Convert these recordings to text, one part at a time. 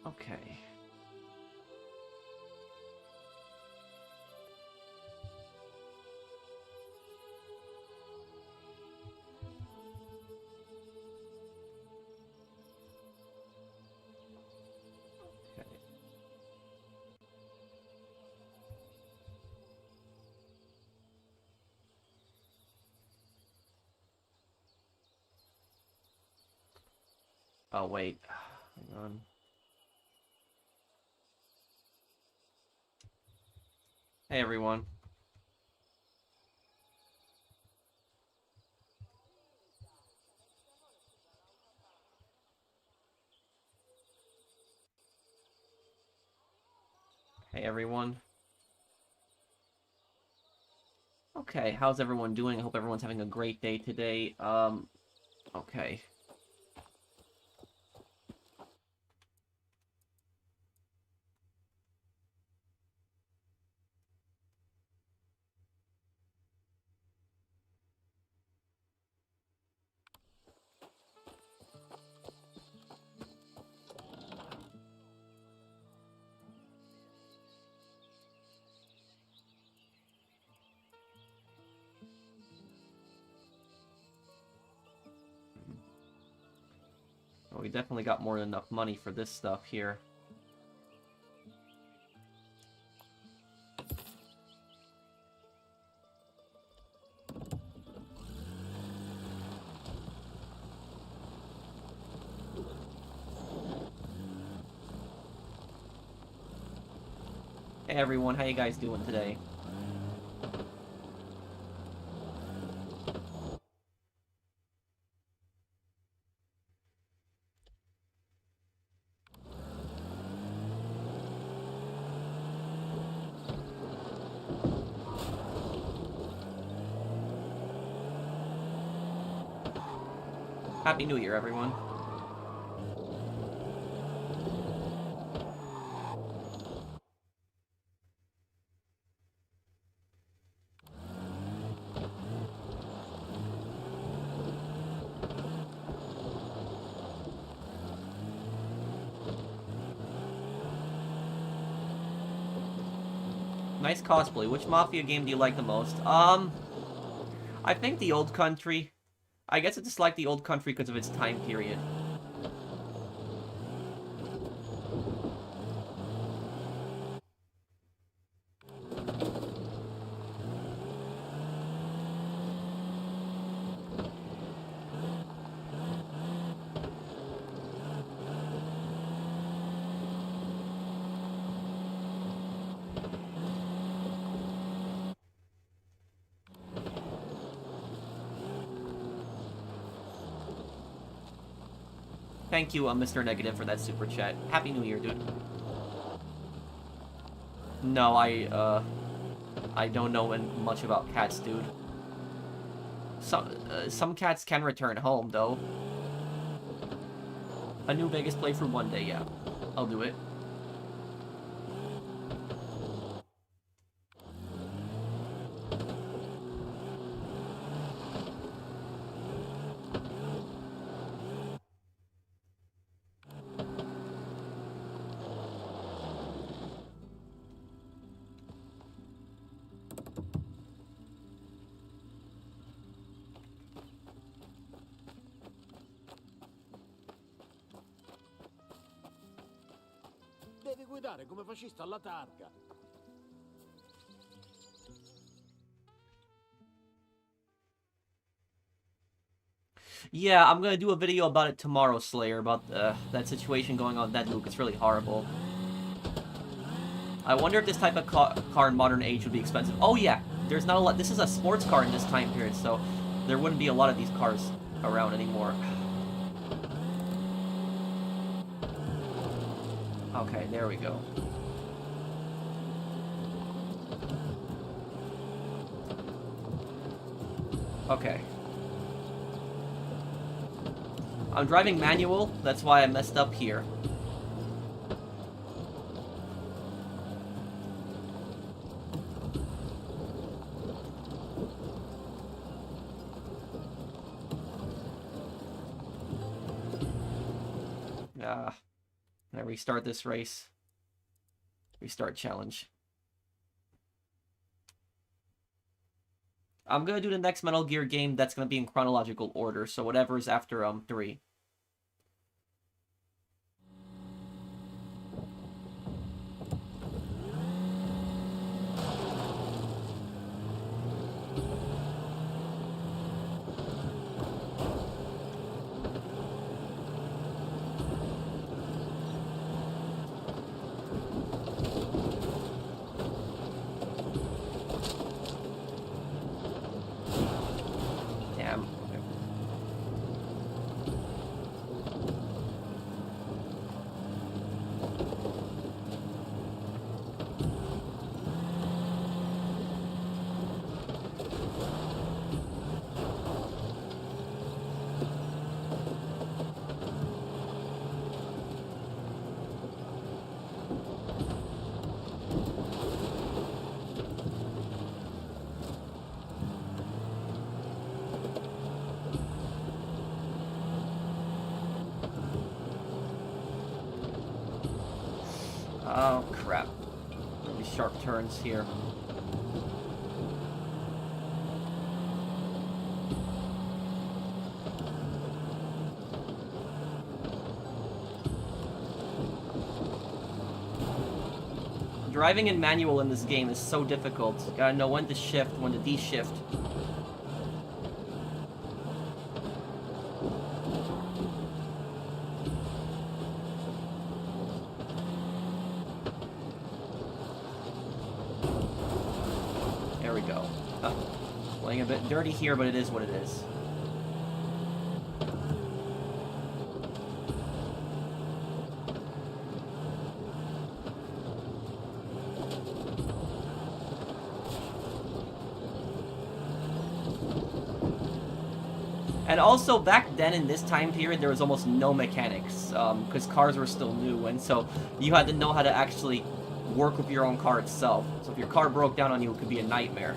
Okay. Okay. Oh, wait. Hang on. Hey, everyone. Hey, everyone. Okay, how's everyone doing? I hope everyone's having a great day today. Okay. Well, we definitely got more than enough money for this stuff here. Hey, everyone. How you guys doing today? Happy New Year, everyone. Nice cosplay. Which Mafia game do you like the most? I think the Old Country. I guess I dislike the Old Country because of its time period. Thank you, Mr. Negative, for that super chat. Happy New Year, dude. No, I don't know much about cats, dude. Some cats can return home, though. A New Vegas playthrough one day, yeah. I'll do it. Devi guidare come fascista alla targa. Yeah, I'm gonna do a video about it tomorrow, Slayer, about that situation going on with that Luke. It's really horrible. I wonder if this type of car in modern age would be expensive. Oh yeah, there's not a lot. This is a sports car in this time period, so there wouldn't be a lot of these cars around anymore. Okay, there we go. Okay. I'm driving manual, that's why I messed up here. Can I restart this race? Restart challenge. I'm gonna do the next Metal Gear game that's gonna be in chronological order, so whatever is after 3. Damn. Oh, crap. Really sharp turns here. Driving in manual in this game is so difficult. You gotta know when to shift, when to de-shift. There we go. Playing a bit dirty here, but it is what it is. And also, back then in this time period, there was almost no mechanics, because cars were still new, and so you had to know how to actually work with your own car itself. So if your car broke down on you, it could be a nightmare.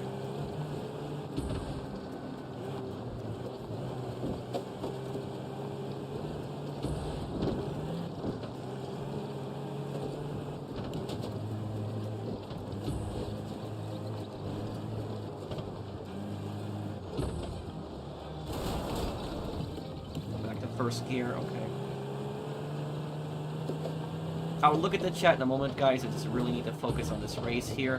First gear, okay. I will look at the chat in a moment, guys. I just really need to focus on this race here.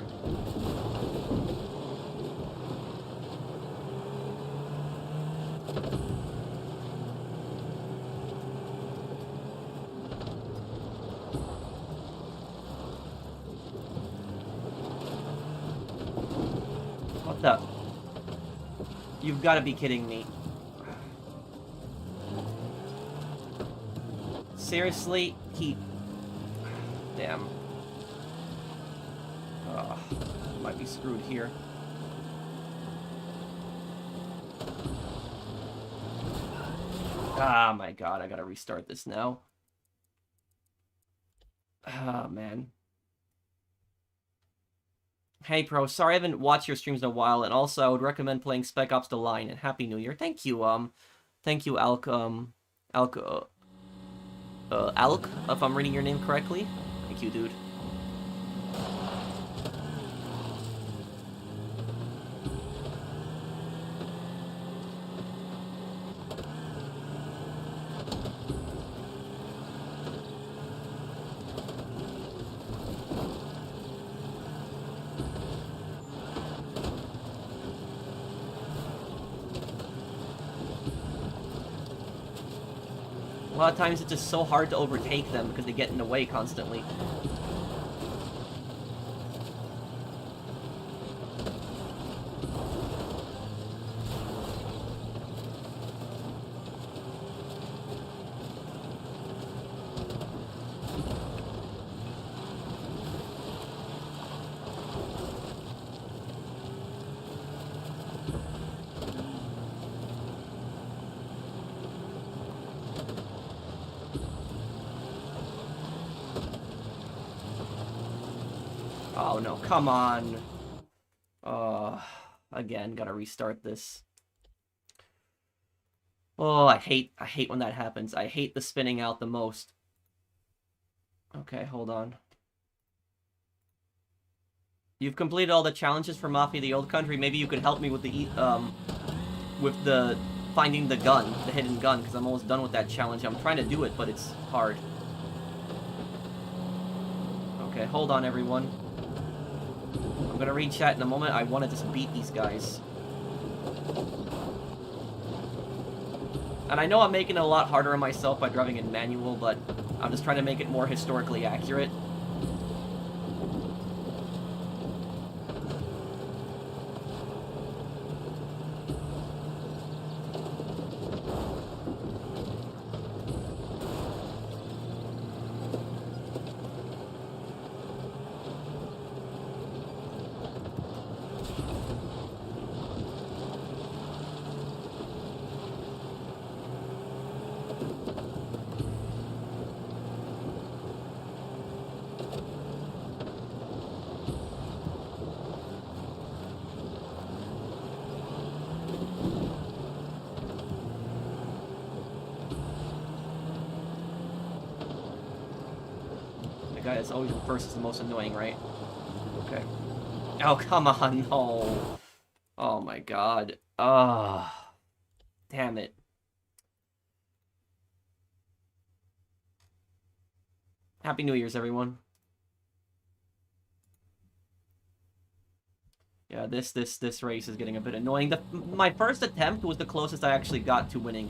What the? You've got to be kidding me. Seriously? Damn. Might be screwed here. Ah, my god, I gotta restart this now. Ah, man. Hey, Pro, sorry I haven't watched your streams in a while, and also I would recommend playing Spec Ops: The Line, and Happy New Year. Thank you, Alk, Alk, if I'm reading your name correctly. Thank you, dude. A lot of times it's just so hard to overtake them because they get in the way constantly. Oh no, come on. Again, gotta restart this. Oh, I hate when that happens. I hate the spinning out the most. Okay, hold on. You've completed all the challenges for Mafia the Old Country. Maybe you could help me with the finding the gun, the hidden gun, because I'm almost done with that challenge. I'm trying to do it, but it's hard. Okay, hold on, everyone. I'm gonna read chat in a moment. I want to just beat these guys. And I know I'm making it a lot harder on myself by driving in manual, but I'm just trying to make it more historically accurate. That's always the first is the most annoying, right? Okay. Oh, come on, no. Oh my god. Ah, damn it. Happy New Year's, everyone. Yeah, this race is getting a bit annoying. My first attempt was the closest I actually got to winning.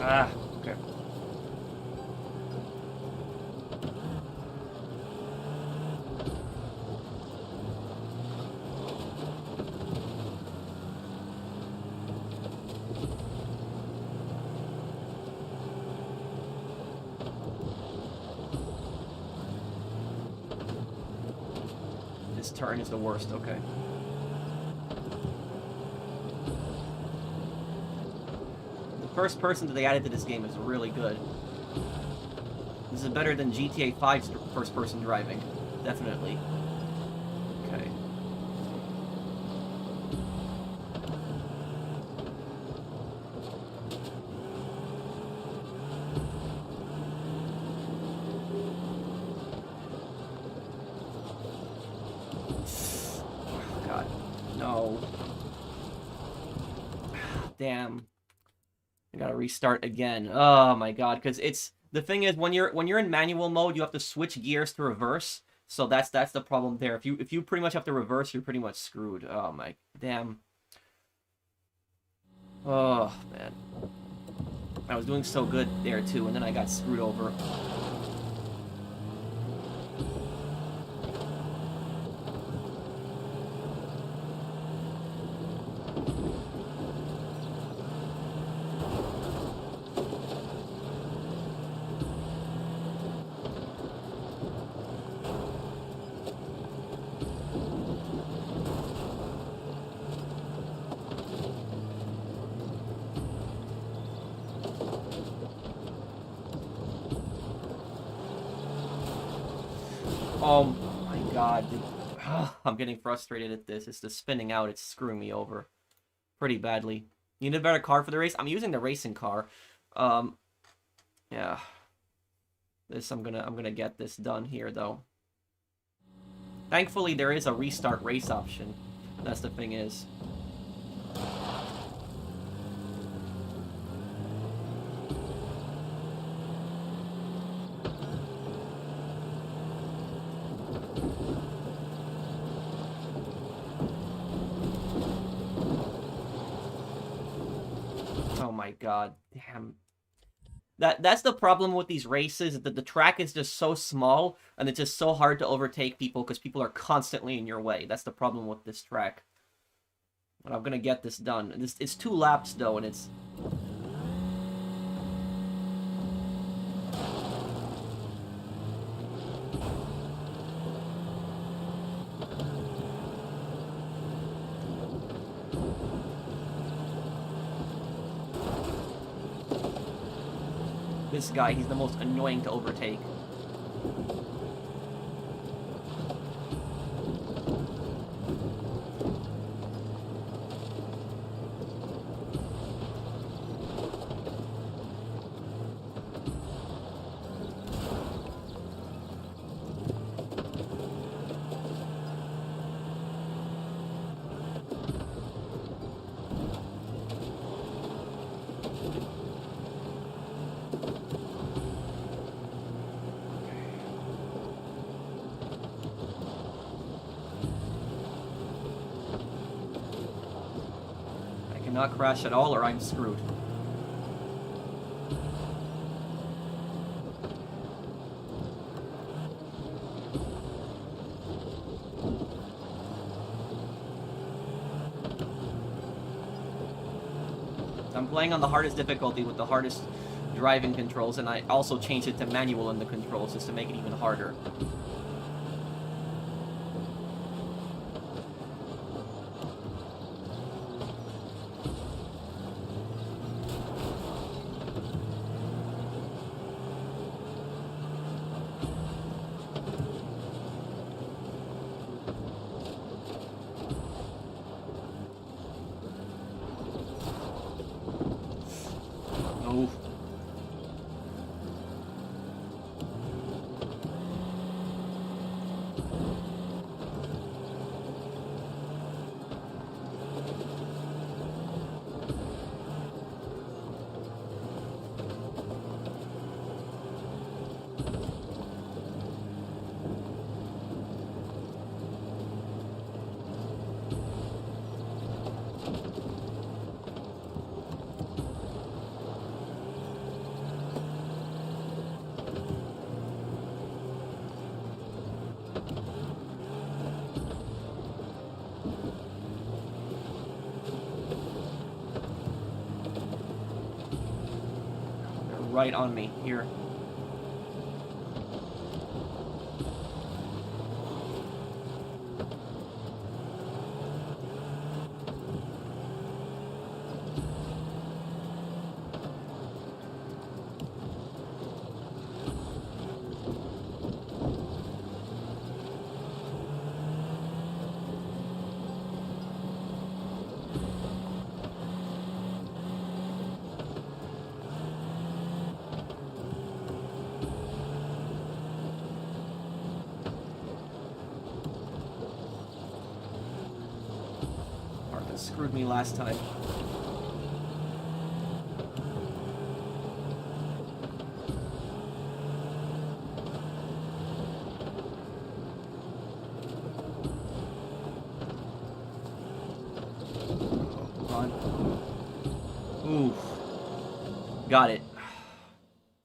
Ah, okay. This turn is the worst, okay. First person that they added to this game is really good. This is better than GTA 5's first person driving. Definitely. Okay. Oh, God. No. Damn. I gotta restart again. Oh my god, because it's the thing is when you're in manual mode, you have to switch gears to reverse. So that's the problem there. If you pretty much have to reverse, you're pretty much screwed. Oh my damn. Oh man. I was doing so good there too, and then I got screwed over. Oh my god, dude. I'm getting frustrated at this. It's just spinning out. It's screwing me over pretty badly. You need a better car for the race? I'm using the racing car. Yeah. I'm gonna get this done here though. Thankfully there is a restart race option. That's the thing is. Oh my god, damn. That's the problem with these races, that the track is just so small, and it's just so hard to overtake people, because people are constantly in your way. That's the problem with this track. But I'm gonna get this done. It's 2 laps, though, and it's... This guy, he's the most annoying to overtake. Not crash at all or I'm screwed. I'm playing on the hardest difficulty with the hardest driving controls, and I also changed it to manual in the controls just to make it even harder. Right on me here. Screwed me last time. Ooh. Got it.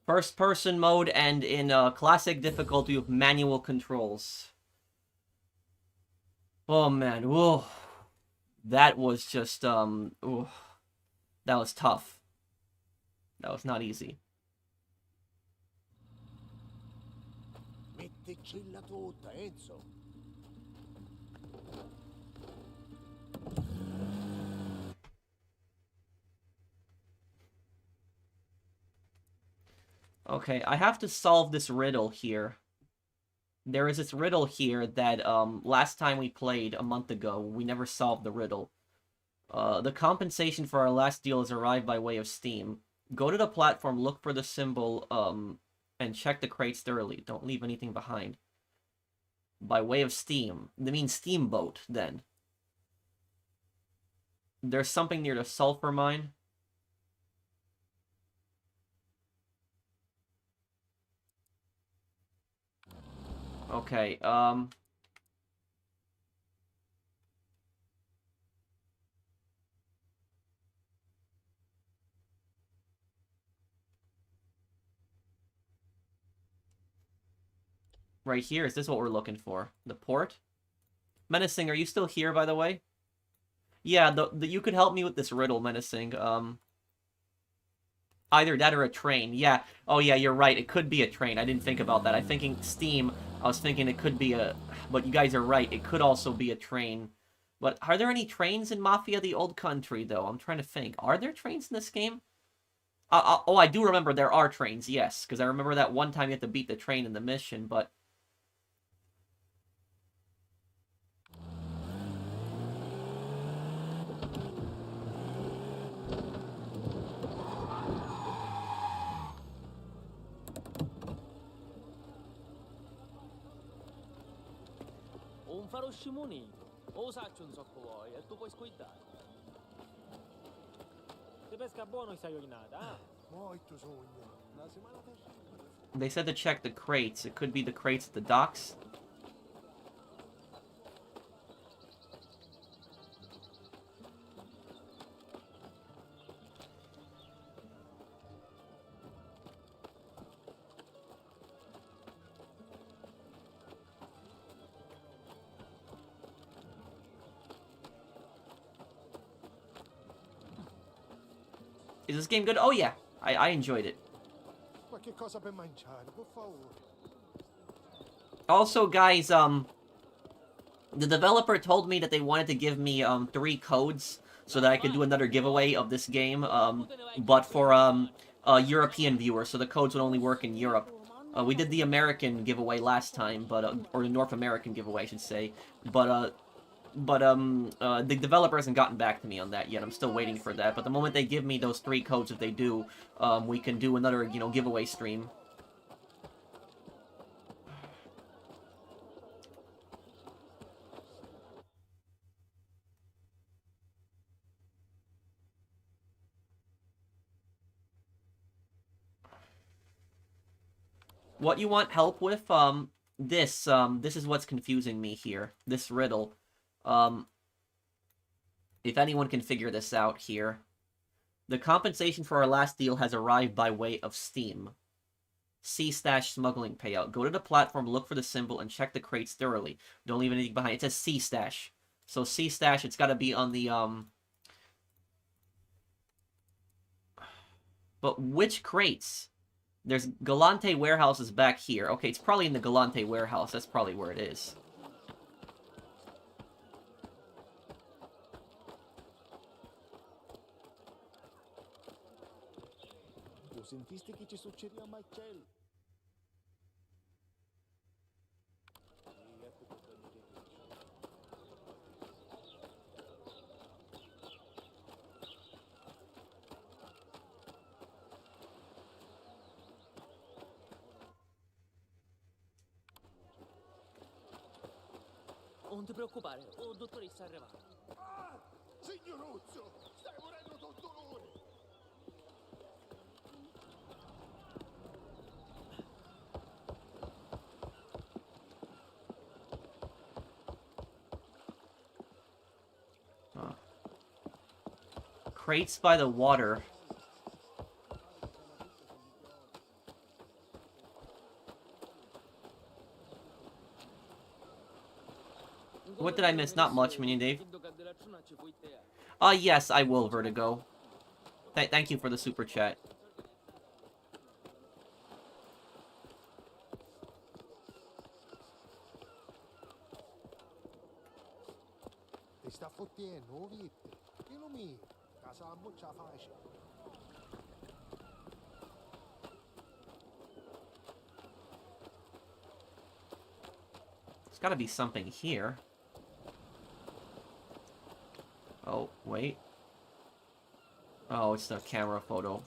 First person mode and in classic difficulty with manual controls. Oh man, whoa. That was just, ooh, that was tough. That was not easy. Metticilla tutta, Enzo. Okay, I have to solve this riddle here. There is this riddle here that, last time we played, a month ago, we never solved the riddle. The compensation for our last deal has arrived by way of Steam. Go to the platform, look for the symbol, and check the crates thoroughly. Don't leave anything behind. By way of Steam. That means steamboat, then. There's something near the sulfur mine. Okay, right here, is this what we're looking for? The port? Menacing, are you still here, by the way? Yeah, you could help me with this riddle, Menacing. Either that or a train. Yeah. Oh, yeah, you're right. It could be a train. I didn't think about that. I'm thinking Steam. I was thinking it could be a... But you guys are right. It could also be a train. But are there any trains in Mafia the Old Country, though? I'm trying to think. Are there trains in this game? Oh, I do remember there are trains, yes, because I remember that one time you have to beat the train in the mission, but... Un faro scimunito. O saccio un socco vuoi e tu puoi squidare. Se pesca buono sei ordinata, ah? Molto sogno. La settimana prossima. They said to check the crates. It could be the crates at the docks. Is this game good? Oh yeah, I enjoyed it. Qualche cosa per mangiare, per favore. Also, guys, the developer told me that they wanted to give me 3 codes so that I could do another giveaway of this game, but for European viewers, so the codes would only work in Europe. We did the American giveaway last time, but or the North American giveaway, I should say, but the developer hasn't gotten back to me on that yet. I'm still waiting for that. But the moment they give me those 3 codes, if they do, we can do another, you know, giveaway stream. What you want help with? This is what's confusing me here. This riddle. If anyone can figure this out here. The compensation for our last deal has arrived by way of Steam. C-stash smuggling payout. Go to the platform, look for the symbol, and check the crates thoroughly. Don't leave anything behind. It says C-stash. So C-stash, it's gotta be on the, But which crates? There's Galante warehouses back here. Okay, it's probably in the Galante warehouse. That's probably where it is. Lo sentiste che ci succedeva a Marcello? Non ti preoccupare, oh dottoressa è arrivata. Ah! Signoruzzo! Stai morendo del dolore! Crates by the water. What did I miss? Not much, Minion Dave. Yes, I will, Vertigo. Thank you for the super chat. Ti sta fottendo, oh Vitte. Che lo mi? Casa a muccia facile. There's gotta be something here. Oh, wait. Oh, it's the camera photo.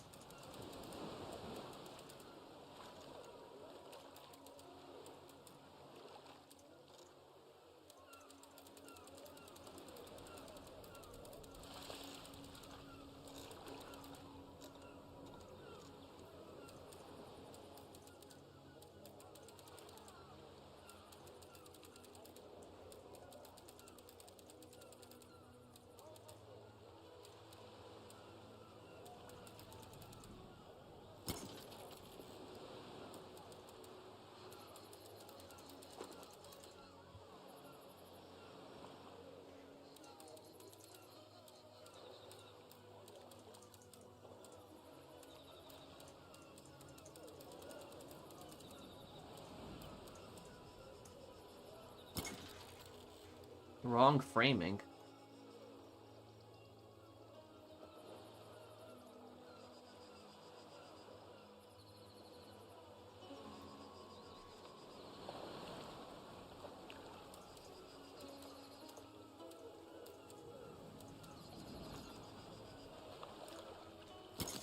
Wrong framing.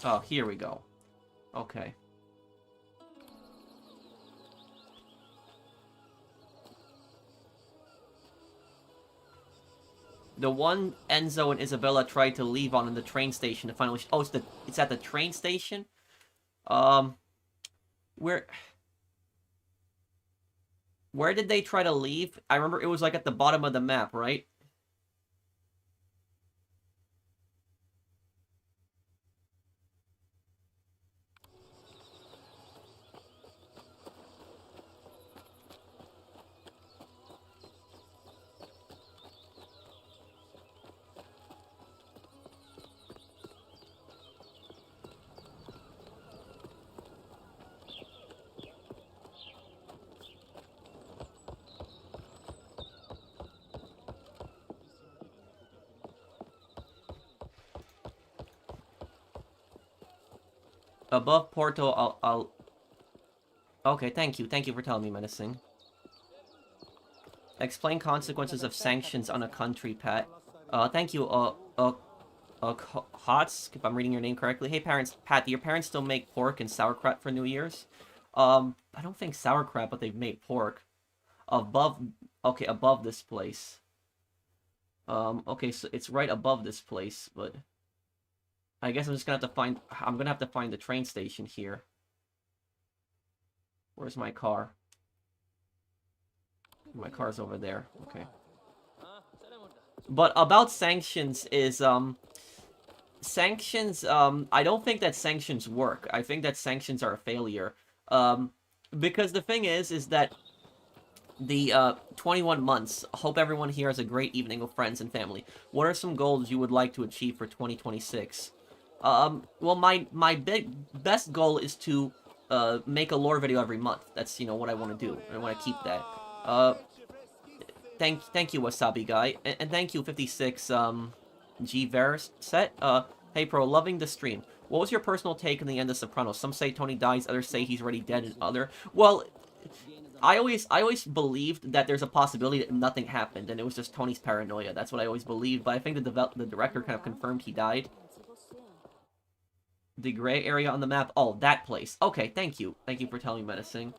Oh, here we go. Okay. The one Enzo and Isabella tried to leave on in the train station to finally... Oh, it's at the train station? Where... Where did they try to leave? I remember it was like at the bottom of the map, right? Above Porto, I'll... Okay, thank you. Thank you for telling me, Menacing. Explain consequences of sanctions on a country, Pat. Thank you, Hots, if I'm reading your name correctly. Hey, parents, Pat, do your parents still make pork and sauerkraut for New Year's? I don't think sauerkraut, but they've made pork. Okay, above this place. Okay, so it's right above this place, but... I guess I'm just gonna have to find... I'm gonna have to find the train station here. Where's my car? My car's over there. Okay. But about sanctions is, sanctions, I don't think that sanctions work. I think that sanctions are a failure. Because the thing is that the, 21 months, hope everyone here has a great evening with friends and family. What are some goals you would like to achieve for 2026? Well, my best goal is to, make a lore video every month. That's, you know, what I want to do. I want to keep that. Thank you, Wasabi Guy. And thank you, 56, G Varus set. Hey, Pro, loving the stream. What was your personal take on the end of Sopranos? Some say Tony dies, others say he's already dead, and other... Well, I always believed that there's a possibility that nothing happened, and it was just Tony's paranoia. That's what I always believed, but I think the director kind of confirmed he died. The gray area on the map. Oh, that place. Okay, thank you. Thank you for telling me, Menacing.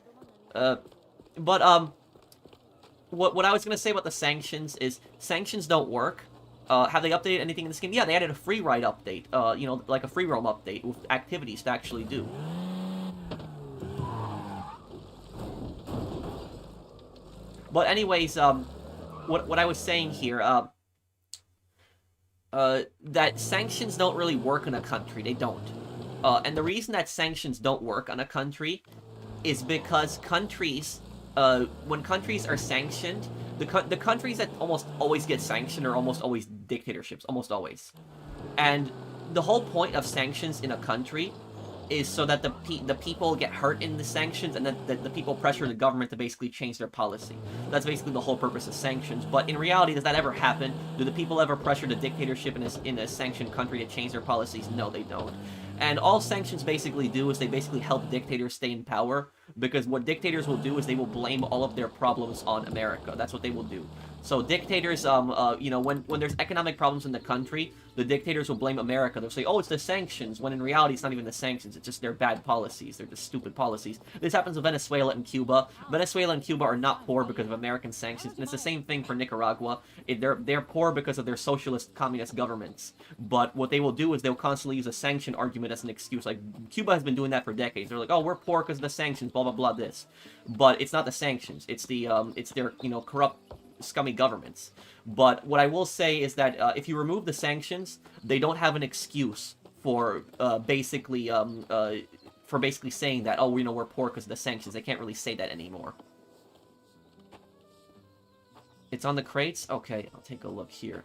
What I was gonna say about the sanctions is, sanctions don't work. Have they updated anything in this game? Yeah, they added a free ride update. You know, like a free roam update with activities to actually do. But anyways, what I was saying here, that sanctions don't really work in a country. They don't. And the reason that sanctions don't work on a country is because countries, when countries are sanctioned, the countries that almost always get sanctioned are almost always dictatorships, almost always. And the whole point of sanctions in a country is so that the people get hurt in the sanctions, and then the people pressure the government to basically change their policy. That's basically the whole purpose of sanctions. But in reality, does that ever happen? Do the people ever pressure the dictatorship in a sanctioned country to change their policies? No, they don't. And all sanctions basically do is they basically help dictators stay in power, because what dictators will do is they will blame all of their problems on America. That's what they will do. So dictators, you know, when there's economic problems in the country, the dictators will blame America. They'll say, oh, it's the sanctions, when in reality it's not even the sanctions, it's just their bad policies. They're just stupid policies. This happens with Venezuela and Cuba. Venezuela and Cuba are not poor because of American sanctions, and it's the same thing for Nicaragua. They're poor because of their socialist, communist governments. But what they will do is they'll constantly use a sanction argument as an excuse. Like, Cuba has been doing that for decades. They're like, oh, we're poor because of the sanctions, blah, blah, blah, this. But it's not the sanctions. It's it's their, you know, corrupt, scummy governments. But what I will say is that if you remove the sanctions, they don't have an excuse for basically saying that, oh, you know, we're poor because of the sanctions. They can't really say that anymore. It's on the crates? Okay, I'll take a look here.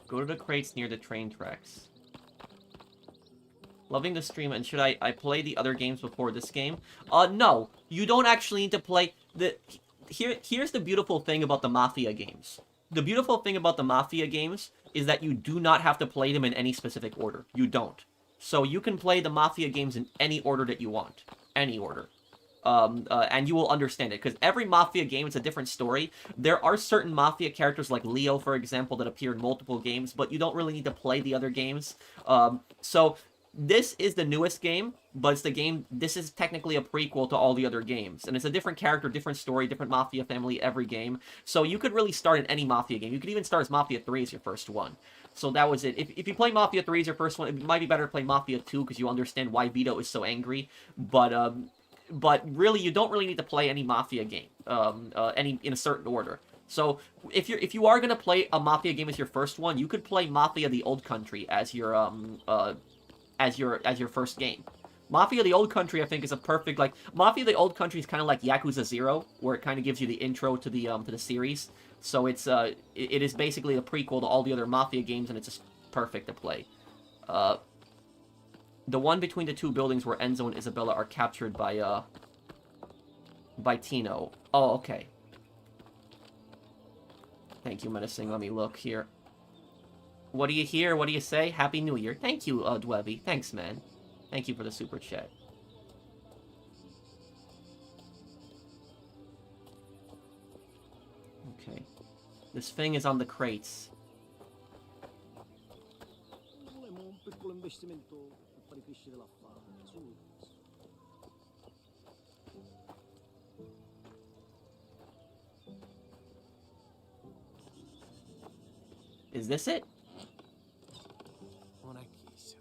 Go to the crates near the train tracks. Loving the stream, and should I play the other games before this game? No. You don't actually need to play the... Here's the beautiful thing about the Mafia games. The beautiful thing about the Mafia games is that you do not have to play them in any specific order. You don't. So you can play the Mafia games in any order that you want. Any order. And you will understand it, because every Mafia game is a different story. There are certain Mafia characters, like Leo, for example, that appear in multiple games, but you don't really need to play the other games. So this is the newest game, but it's the game, this is technically a prequel to all the other games, and it's a different character, different story, different Mafia family every game, so you could really start in any Mafia game. You could even start as Mafia 3 as your first one. So that was it. If you play Mafia 3 as your first one, it might be better to play Mafia 2, because you understand why Vito is so angry, but really, you don't really need to play any Mafia game, any in a certain order. So if you are gonna play a Mafia game as your first one, you could play Mafia the Old Country as your first game. Mafia the Old Country, I think, is a perfect, like, Mafia the Old Country is kind of like Yakuza 0, where it kind of gives you the intro to the series. So it is basically a prequel to all the other Mafia games, and it's just perfect to play. The one between the two buildings where Enzo and Isabella are captured by Tino. Oh, okay. Thank you, Menacing. Let me look here. What do you hear? What do you say? Happy New Year. Thank you, Dwebby. Thanks, man. Thank you for the super chat. Okay. This thing is on the crates. Volevo un piccolo investimento per fare crescere l'affare. Su. Is this it? Non è chissà.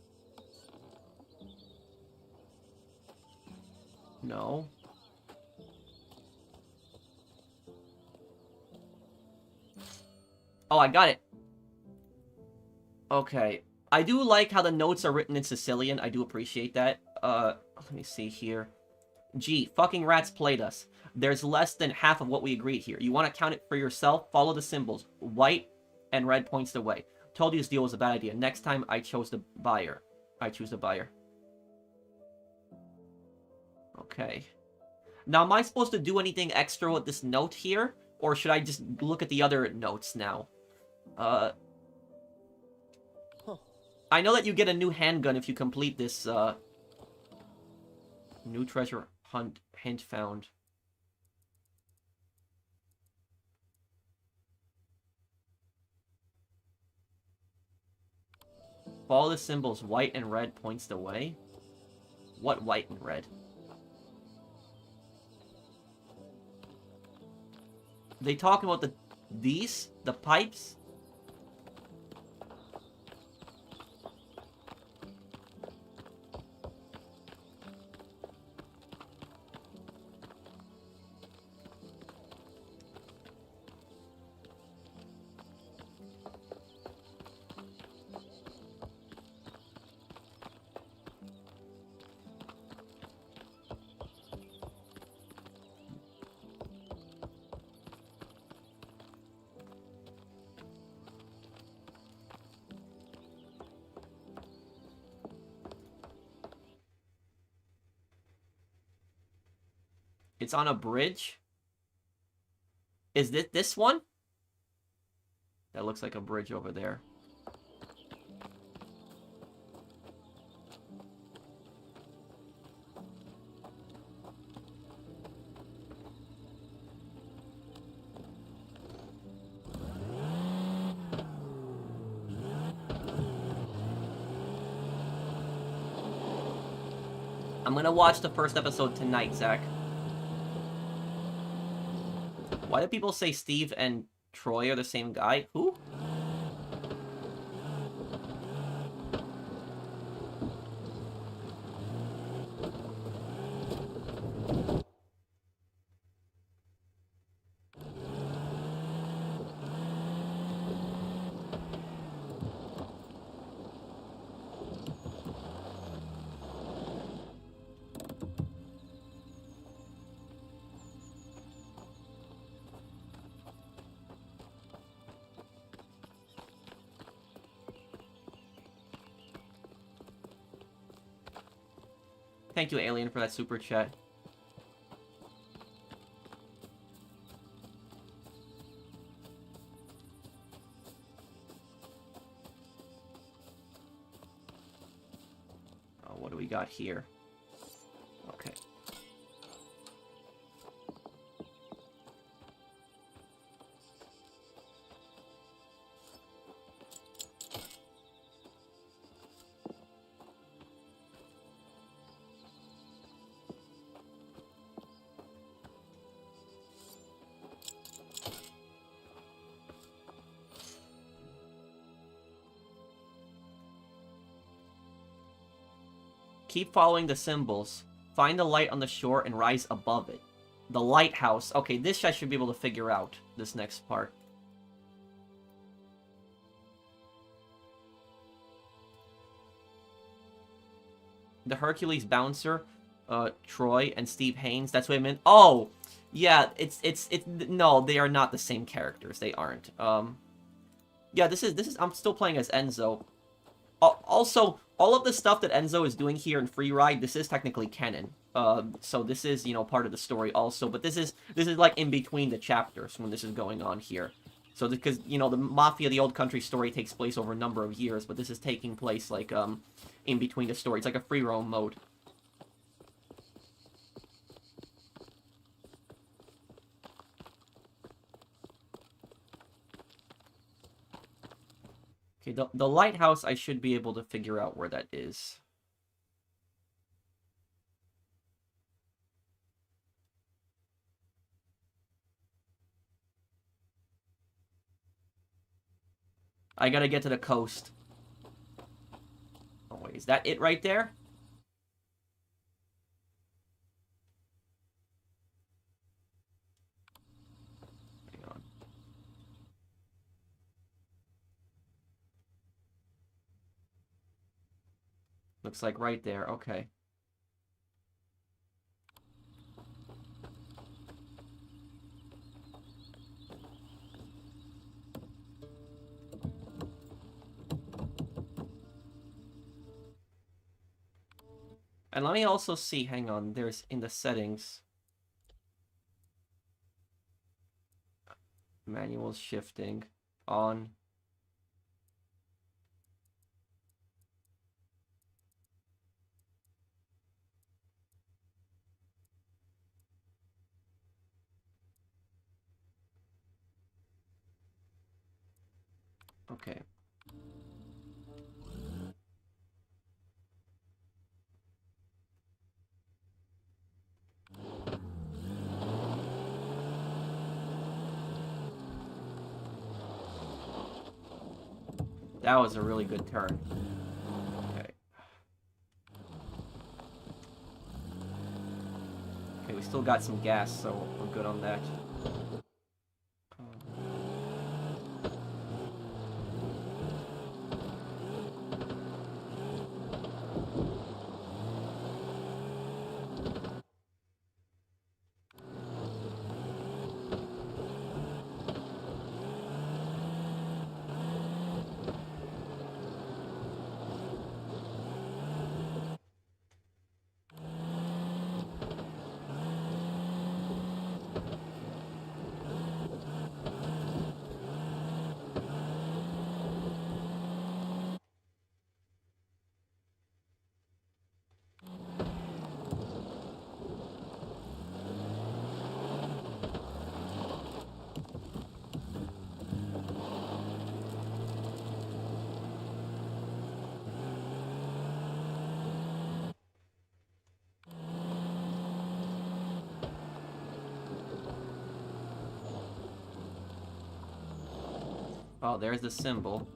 No. Oh, I got it. Okay. I do like how the notes are written in Sicilian. I do appreciate that. Let me see here. Gee, fucking rats played us. There's less than half of what we agreed here. You want to count it for yourself? Follow the symbols. White and red points the way. Told you this deal was a bad idea. Next time, I chose the buyer. I choose the buyer. Okay. Now, am I supposed to do anything extra with this note here? Or should I just look at the other notes now? I know that you get a new handgun if you complete this, new treasure hunt hint found. Follow the symbols. White and red points the way. What white and red? They talking about the pipes? It's on a bridge. Is this one? That looks like a bridge over there. I'm gonna watch the first episode tonight, Zach. Why do people say Steve and Troy are the same guy? Who? Thank you, Alien, for that super chat. Oh, what do we got here? Okay. Keep following the symbols. Find the light on the shore and rise above it. The lighthouse. Okay, this I should be able to figure out, this next part. The Hercules bouncer, Troy and Steve Haynes. That's what I meant. Oh, yeah. It's no, they are not the same characters. They aren't. Yeah, this is. I'm still playing as Enzo. Also, all of the stuff that Enzo is doing here in Free Ride, this is technically canon. So this is, you know, part of the story also. But this is like in between the chapters when this is going on here. So because, you know, the Mafia the Old Country story takes place over a number of years, but this is taking place like in between the story. It's like a free roam mode. Okay, the lighthouse, I should be able to figure out where that is. I gotta get to the coast. Oh, wait, is that it right there? Hang on. Looks like right there, okay. And let me also see, hang on, there's in the settings. Manual shifting on. Okay. That was a really good turn. Okay. Okay, we still got some gas, so we're good on that. Oh, there's the symbol.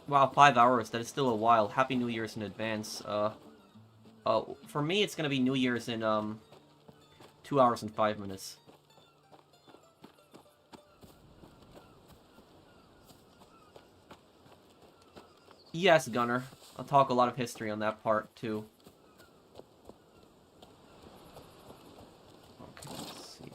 Wow, 5 hours. That is still a while. Happy New Year's in advance. For me, it's gonna be New Year's in 2 hours and 5 minutes. Yes, Gunner. I'll talk a lot of history on that part, too. Okay, let's see.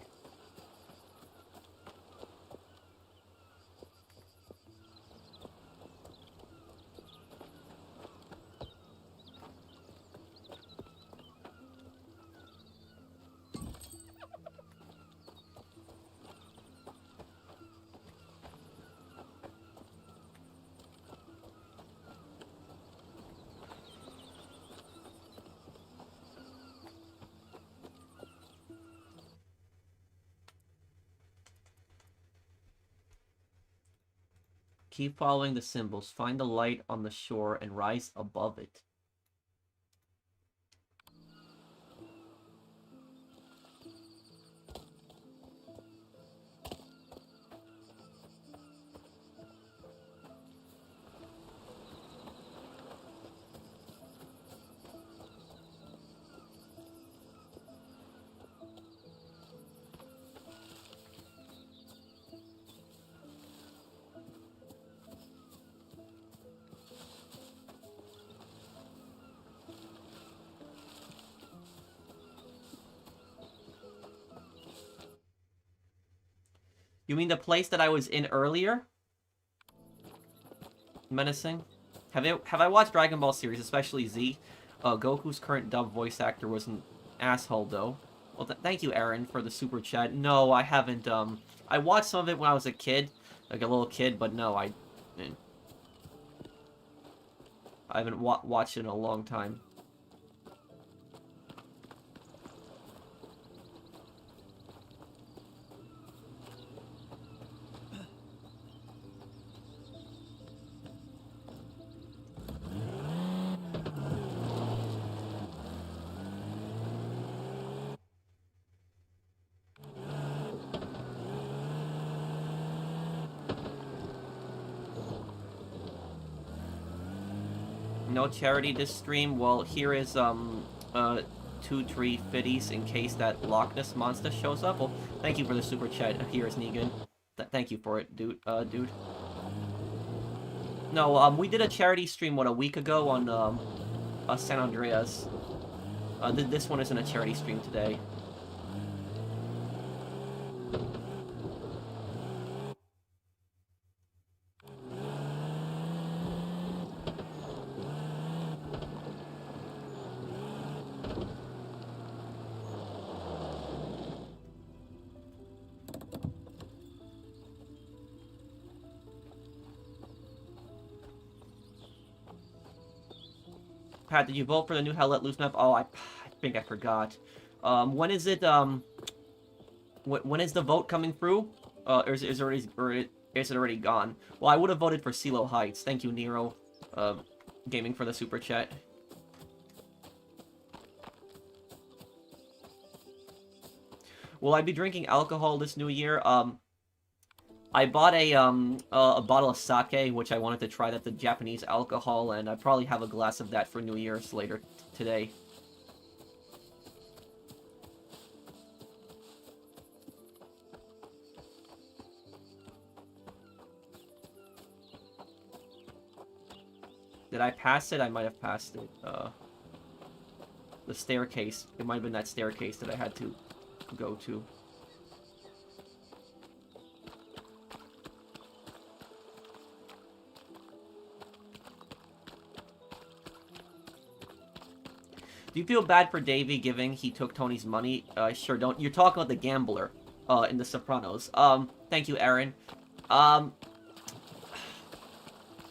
Keep following the symbols. Find the light on the shore and rise above it. You mean the place that I was in earlier? Menacing? Have I watched Dragon Ball series, especially Z? Goku's current dub voice actor was an asshole, though. Well, thank you, Aaron, for the super chat. No, I haven't, I watched some of it when I was a kid, like a little kid, but no, I haven't watched it in a long time. No charity this stream. Well, here is 2-3 fitties in case that Loch Ness monster shows up. Well, thank you for the super chat. Here is Negan. Thank you for it, dude. No, we did a charity stream a week ago on San Andreas. This one isn't a charity stream today. Pat, did you vote for the new Hell Let Loose map? Oh, I think I forgot. When is it, when is the vote coming through? Or is it already gone? Well, I would have voted for CeeLo Heights. Thank you, Nero, Gaming, for the super chat. Will I be drinking alcohol this new year? I bought a bottle of sake, which I wanted to try. That's the Japanese alcohol, and I probably have a glass of that for New Year's later today. Did I pass it? I might have passed it. The staircase. It might have been that staircase that I had to go to. Do you feel bad for Davey giving he took Tony's money? Sure don't. You're talking about the gambler in The Sopranos. Thank you, Aaron.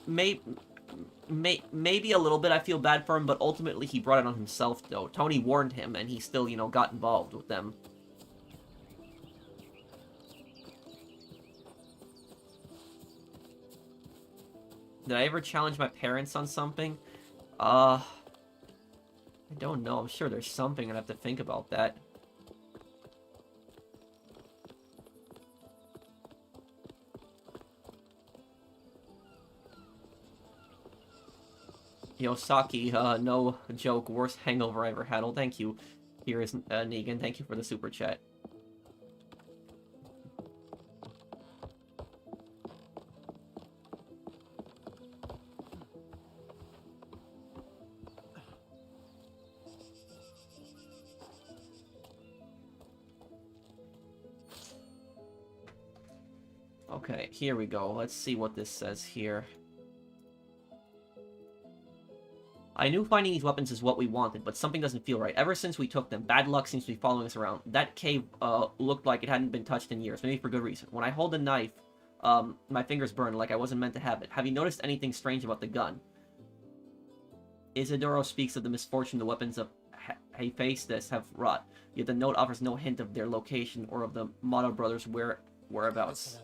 Maybe a little bit I feel bad for him, but ultimately he brought it on himself, though. Tony warned him, and he still, you know, got involved with them. Did I ever challenge my parents on something? I don't know. I'm sure there's something. I'd have to think about that. Yosaki, no joke. Worst hangover I ever had. Oh, thank you. Here is Negan. Thank you for the super chat. Okay, here we go. Let's see what this says here. I knew finding these weapons is what we wanted, but something doesn't feel right. Ever since we took them, bad luck seems to be following us around. That cave looked like it hadn't been touched in years, maybe for good reason. When I hold the knife, my fingers burn like I wasn't meant to have it. Have you noticed anything strange about the gun? Isidoro speaks of the misfortune the weapons of Hephaestus have wrought, yet the note offers no hint of their location or of the Motto brothers' whereabouts.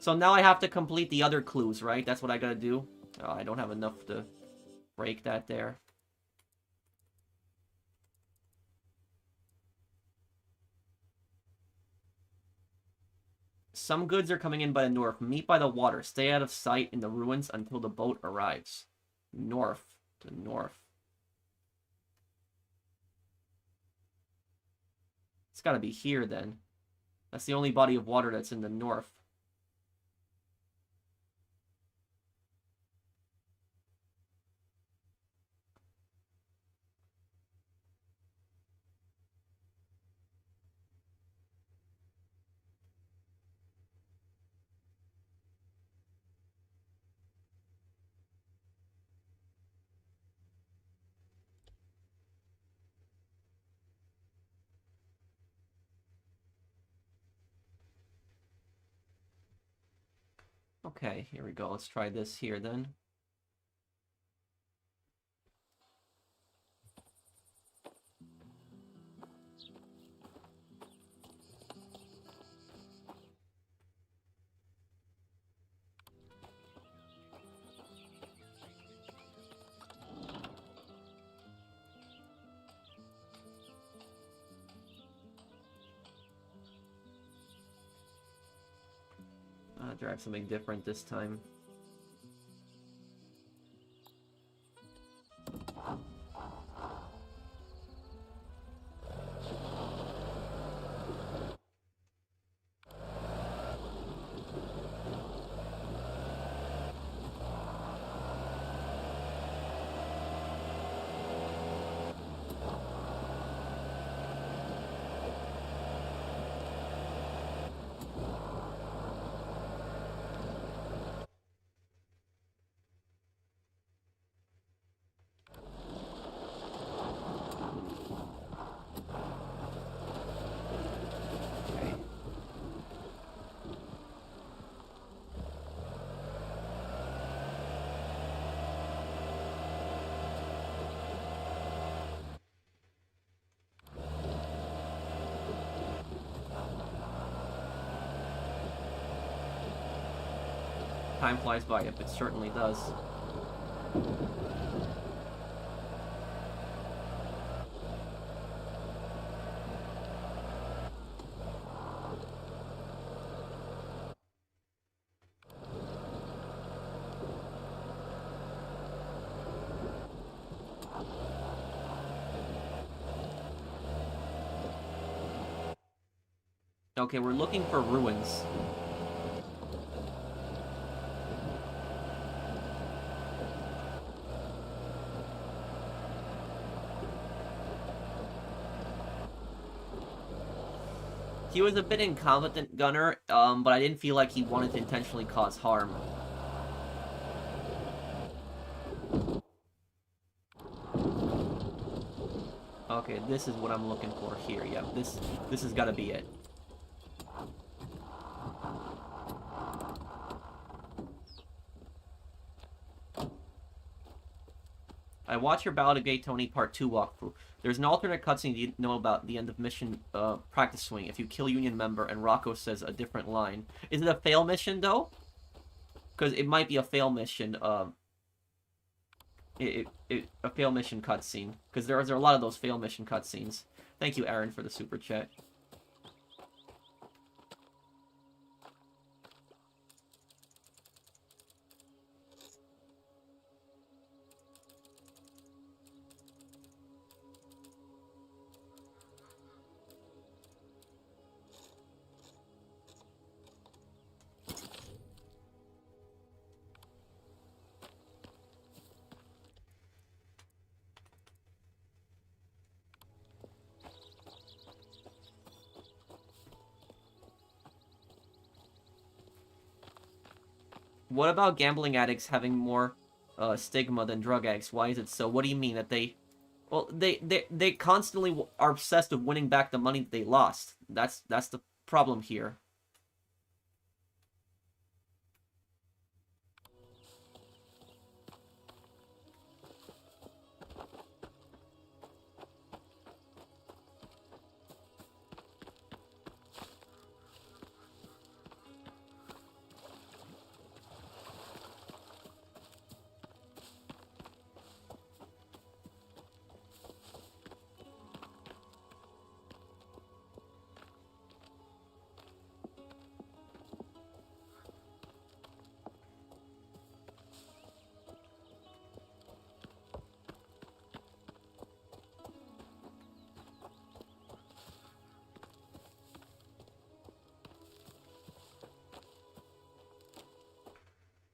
So now I have to complete the other clues, right? That's what I gotta do. Oh, I don't have enough to break that there. Some goods are coming in by the north. Meet by the water. Stay out of sight in the ruins until the boat arrives. North to north. It's gotta be here then. That's the only body of water that's in the north. Okay, here we go. Let's try this here then. Drive something different this time. Time flies by, yep, it certainly does. Okay, we're looking for ruins. He was a bit incompetent gunner, but I didn't feel like he wanted to intentionally cause harm. Okay, this is what I'm looking for here. Yeah, this has got to be it. I watched your Ballad of Gay Tony Part 2 walkthrough. There's an alternate cutscene you know about the end of mission practice swing if you kill Union member and Rocco says a different line. Is it a fail mission, though? Because it might be a fail mission, a fail mission cutscene. Because there are a lot of those fail mission cutscenes. Thank you, Aaron, for the super chat. What about gambling addicts having more stigma than drug addicts? Why is it so? What do you mean that they... Well, they constantly are obsessed with winning back the money that they lost. That's the problem here.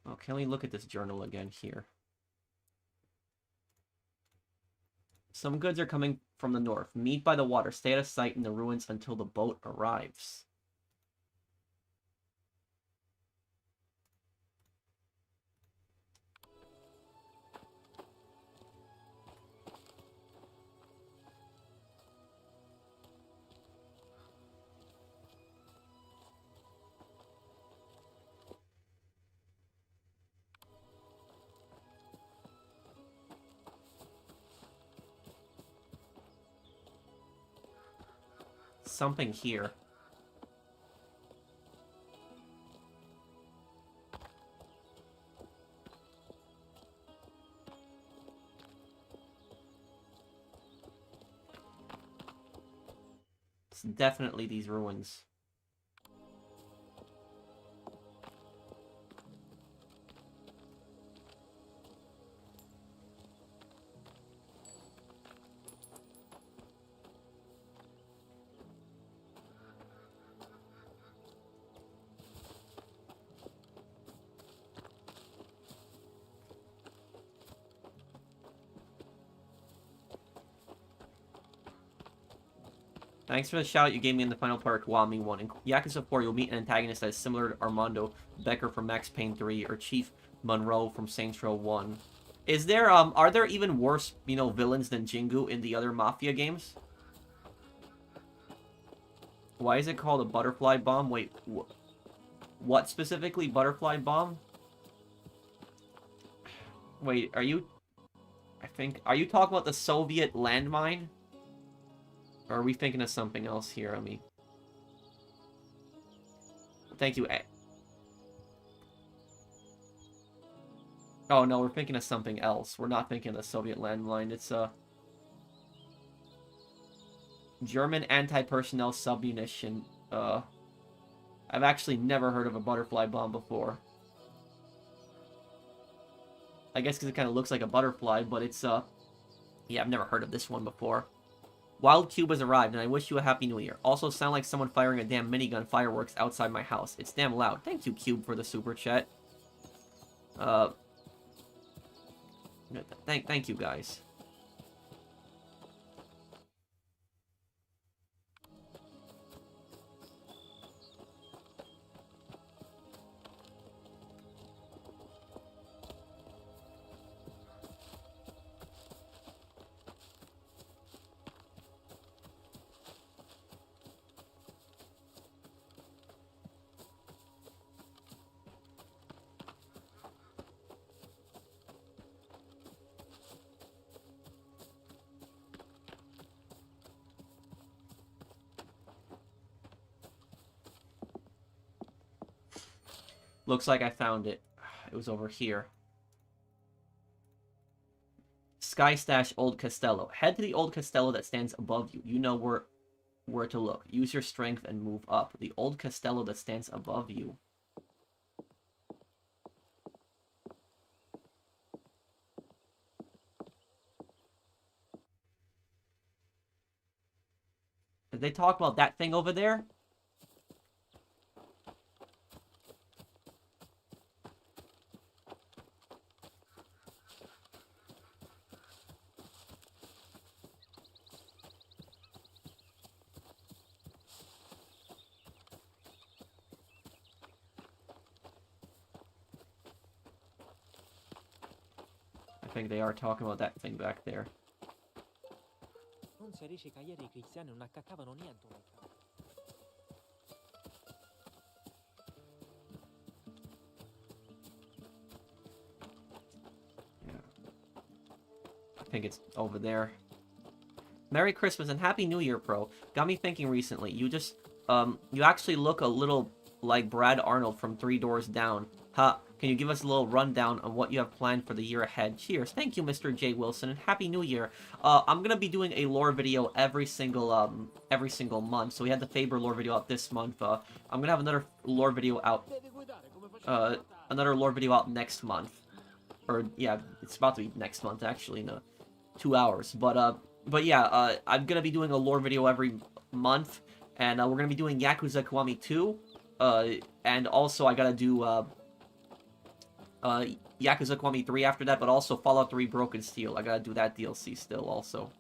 Oh, can we look at this journal again here? Some goods are coming from the north. Meet by the water. Stay out of sight in the ruins until the boat arrives. Something here. It's definitely these ruins. Thanks for the shout you gave me in the final part, Kwame 1. In Yakuza 4, you'll meet an antagonist that is similar to Armando Becker from Max Payne 3 or Chief Monroe from Saints Row 1. Is there, are there even worse, you know, villains than Jingu in the other Mafia games? Why is it called a butterfly bomb? Wait, what specifically? Butterfly bomb? Wait, are you... Are you talking about the Soviet landmine? Or are we thinking of something else here? I mean... Thank you. Oh, no, we're thinking of something else. We're not thinking of the Soviet landmine. It's, German anti-personnel submunition. I've actually never heard of a butterfly bomb before. I guess because it kind of looks like a butterfly, but it's, yeah, I've never heard of this one before. Wild Cube has arrived, and I wish you a Happy New Year. Also, sound like someone firing a damn minigun fireworks outside my house. It's damn loud. Thank you, Cube, for the super chat. Thank you, guys. Looks like I found it. It was over here. Sky Stash Old Castello. Head to the old castello that stands above you. You know where to look. Use your strength and move up. The old castello that stands above you. Did they talk about that thing over there? think they are talking about that thing back there. Non si dice che ieri i cristiani non accaccavano niente nel campo. I think it's over there. Merry Christmas and Happy New Year, Pro. Got me thinking recently. You actually look a little like Brad Arnold from Three Doors Down. Ha! Can you give us a little rundown on what you have planned for the year ahead? Cheers. Thank you, Mr. J. Wilson, and Happy New Year. I'm gonna be doing a lore video every single month. So we had the Faber lore video out this month. I'm gonna have another lore video out. Another lore video out next month. Or yeah, it's about to be next month actually in 2 hours. But yeah, I'm gonna be doing a lore video every month, and we're gonna be doing Yakuza Kiwami 2. And also I gotta do Yakuza Kiwami 3 after that, but also Fallout 3 Broken Steel. I gotta do that DLC still also.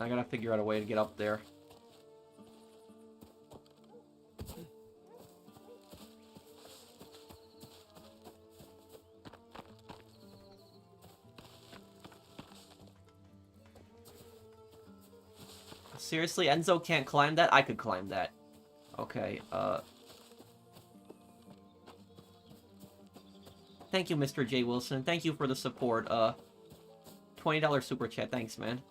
I gotta figure out a way to get up there. Seriously, Enzo can't climb that? I could climb that. Okay, Thank you, Mr. J. Wilson. Thank you for the support. $20 super chat. Thanks, man.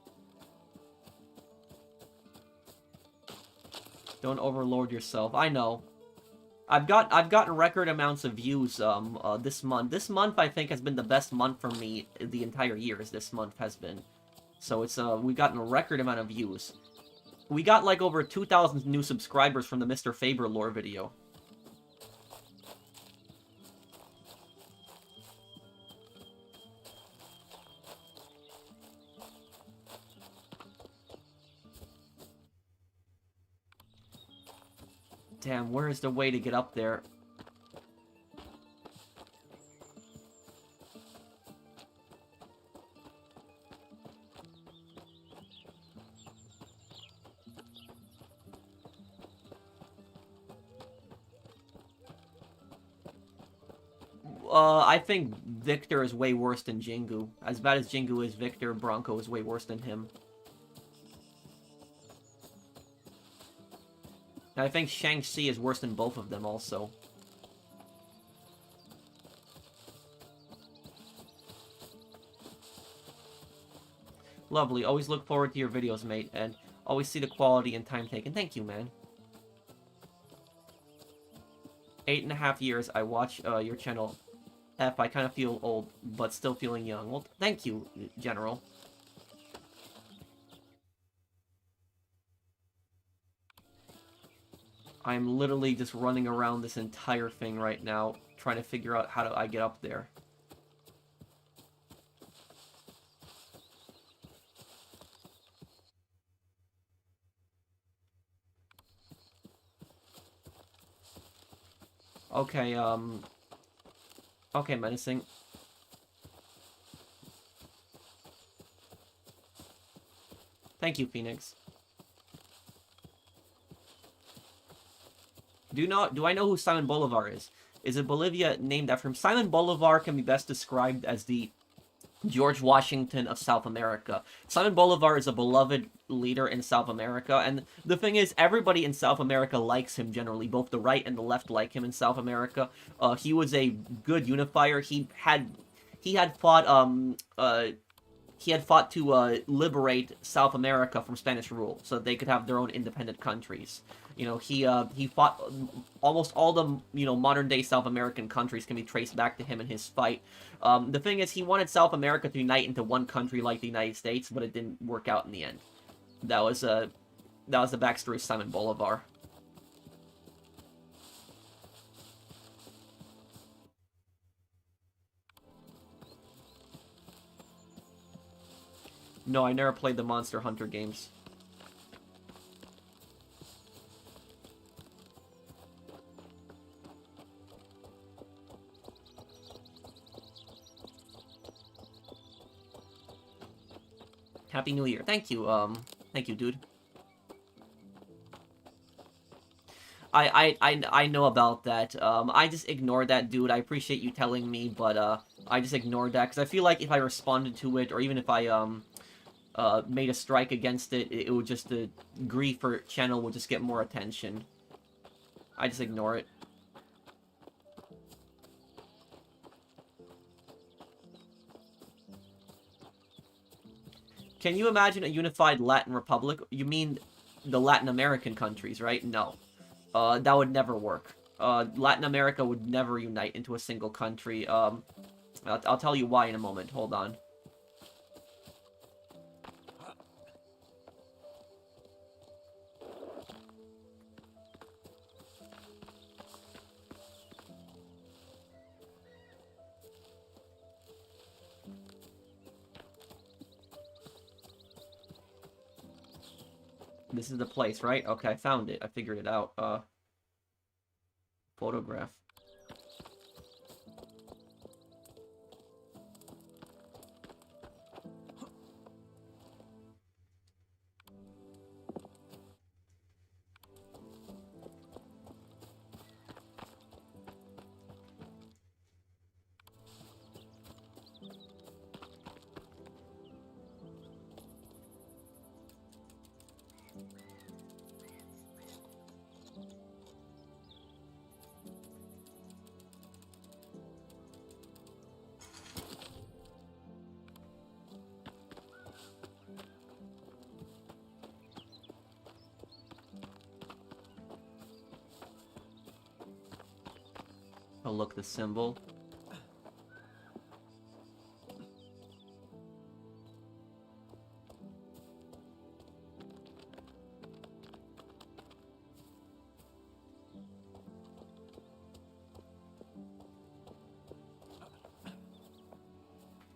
Don't overload yourself. I know. I've gotten record amounts of views this month. This month I think has been the best month for me the entire year. As this month has been. So it's we've gotten a record amount of views. We got like over 2,000 new subscribers from the Mr. Faber lore video. Damn, where is the way to get up there? I think Victor is way worse than Jingu. As bad as Jingu is, Victor Bronco is way worse than him. And I think Shang-Chi is worse than both of them also. Lovely. Always look forward to your videos, mate. And always see the quality and time taken. Thank you, man. 8.5 years I watch your channel. F, I kind of feel old, but still feeling young. Well, thank you, General. I'm literally just running around this entire thing right now, trying to figure out how do I get up there. Okay, okay, menacing. Thank you, Phoenix. Do I know who Simon Bolivar is? Is it Bolivia named after him? Simon Bolivar can be best described as the George Washington of South America. Simon Bolivar is a beloved leader in South America, and the thing is, everybody in South America likes him generally. Both the right and the left like him in South America. He was a good unifier. He had fought to liberate South America from Spanish rule, so that they could have their own independent countries. You know, he fought almost all the, you know, modern-day South American countries can be traced back to him in his fight. The thing is, he wanted South America to unite into one country like the United States, but it didn't work out in the end. That was the backstory of Simon Bolivar. No, I never played the Monster Hunter games. Happy New Year. Thank you, dude. I know about that. I just ignored that, dude. I appreciate you telling me, but, I just ignored that, because I feel like if I responded to it, or even if I, made a strike against it, it would just, the griefer channel would just get more attention. I just ignore it. Can you imagine a unified Latin Republic? You mean the Latin American countries, right? No. That would never work. Latin America would never unite into a single country. I'll tell you why in a moment. Hold on. This is the place, right? Okay, I found it. I figured it out. Photograph. Oh, look, the symbol.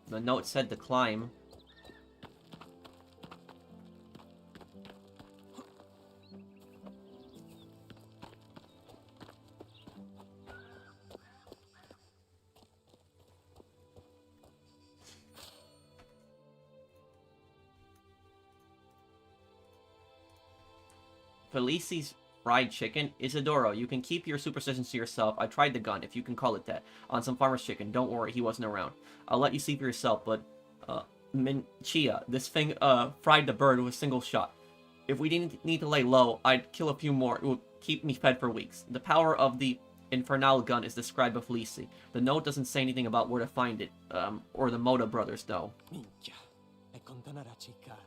The note said to climb. Felici's fried chicken. Isidoro, you can keep your superstitions to yourself. I tried the gun, if you can call it that, on some farmer's chicken. Don't worry, he wasn't around. I'll let you see for yourself, but, Minchia, this thing, fried the bird with a single shot. If we didn't need to lay low, I'd kill a few more. It would keep me fed for weeks. The power of the infernal gun is described by Felici. The note doesn't say anything about where to find it, or the Moda brothers know. Minchia, è continuare a cercare.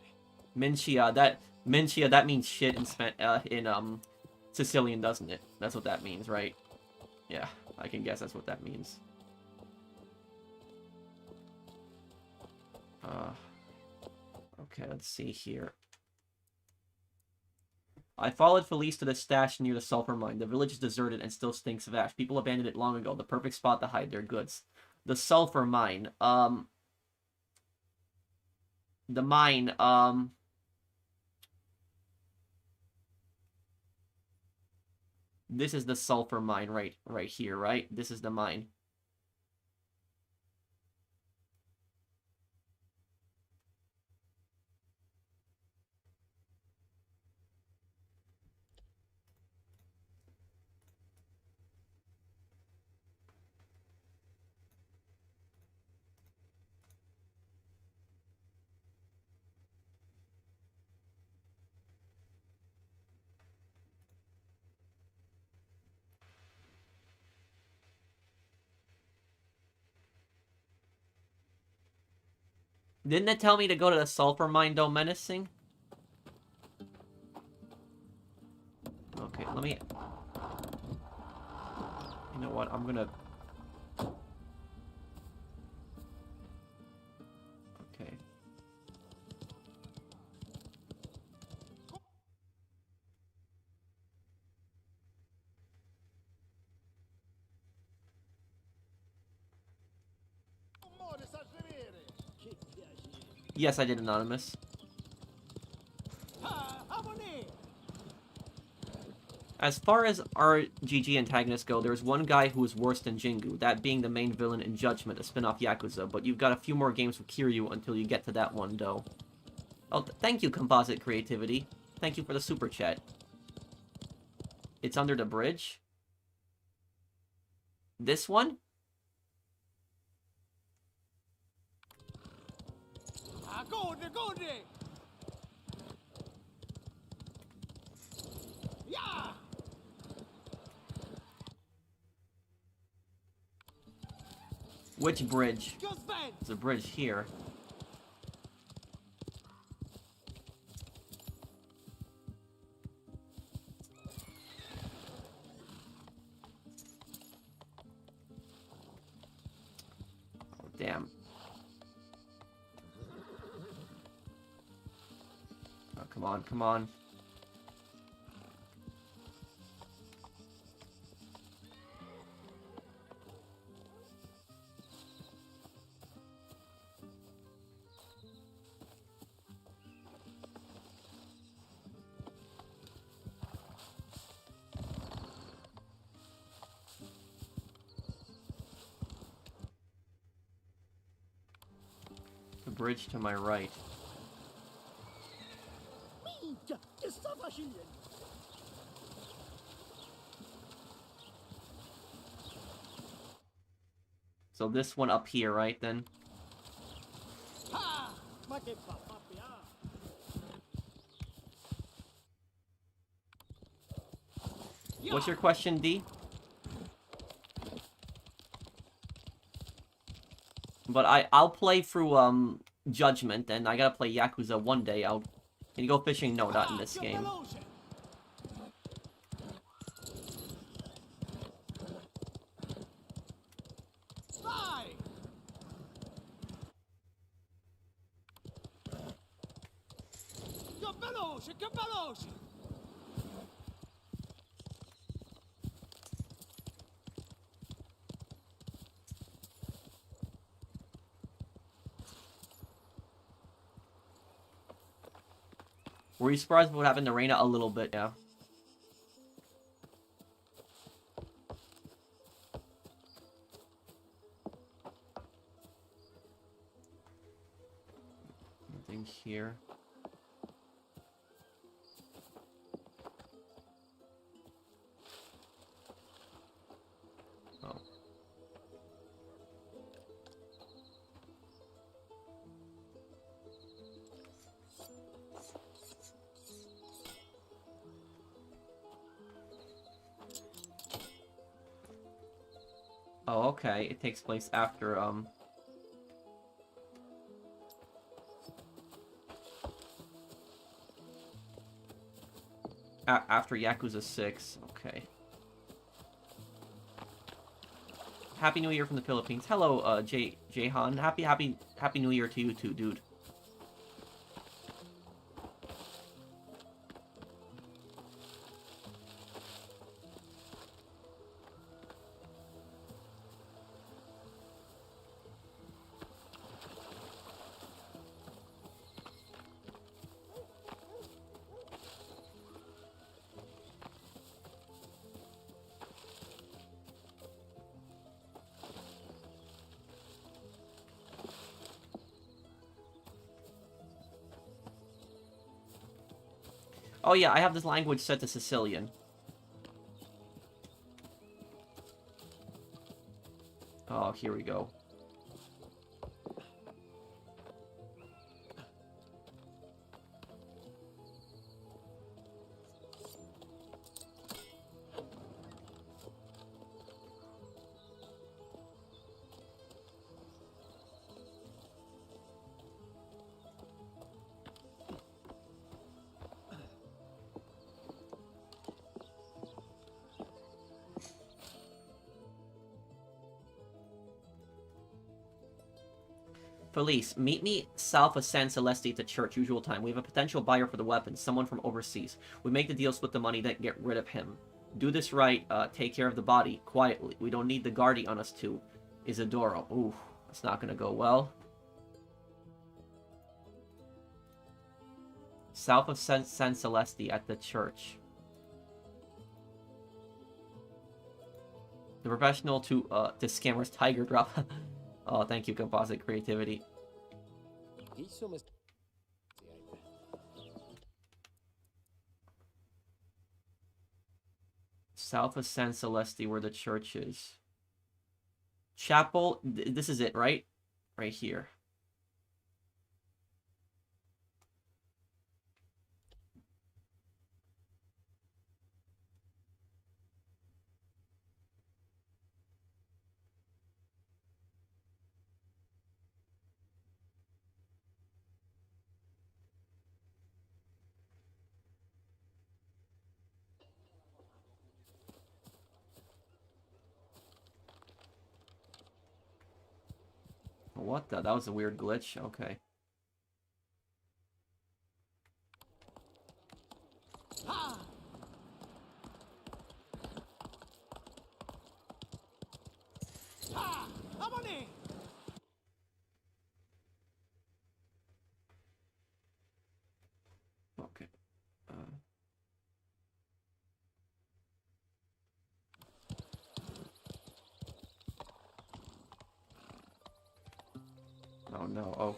Minchia, that means shit in Sicilian, doesn't it? That's what that means, right? Yeah, I can guess that's what that means. Okay, let's see here. I followed Felice to the stash near the sulfur mine. The village is deserted and still stinks of ash. People abandoned it long ago. The perfect spot to hide their goods. The sulfur mine. The mine, this is the sulfur mine right here, right? This is the mine. Didn't it tell me to go to the sulfur mine, though, menacing? Okay, let me... You know what, I'm gonna... Okay. Yes, I did, Anonymous. As far as RGG antagonists go, there's one guy who is worse than Jingu, that being the main villain in Judgment, a spin-off Yakuza, but you've got a few more games with Kiryu until you get to that one, though. Oh, thank you, Composite Creativity. Thank you for the super chat. It's under the bridge. This one? Corre! Yeah! Which bridge? There's a bridge here. Oh, damn. Oh, come on, come on. The bridge to my right. Minchia, che sta facendo? So this one up here, right, then? Ah! Ma che fa, papi? Ah! What's your question, D? But I'll play through Judgment, and I gotta play Yakuza one day. Can you go fishing? No, not in this game. Che veloce! Were you surprised what happened to Reina? A little bit, yeah. Nothing here. Oh. Oh, okay. It takes place after, after Yakuza 6. Okay. Happy New Year from the Philippines. Hello, Jahan. Happy New Year to you too, dude. Oh yeah, I have this language set to Sicilian. Oh, here we go. Felice, meet me south of San Celeste at the church, usual time. We have a potential buyer for the weapons, someone from overseas. We make the deal, split the money, then get rid of him. Do this right, take care of the body, quietly. We don't need the guardy on us too. Isadora. Ooh, that's not gonna go well. South of San Celeste at the church. The professional to scammers tiger drop. Oh, thank you, Composite Creativity. South of San Celeste, where the church is. Chapel, this is it, right? Right here. What the? That was a weird glitch. Okay. Okay. Oh no. Oh.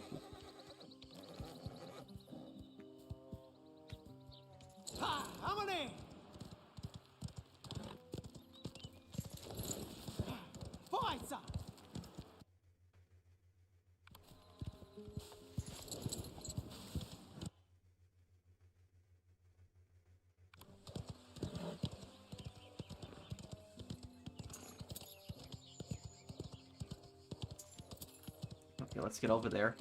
Okay, let's get over there.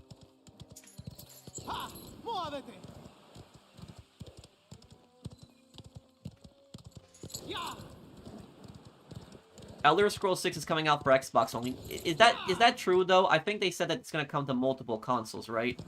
Elder Scrolls 6 is coming out for Xbox only. Is that true though? I think they said that it's gonna come to multiple consoles, right?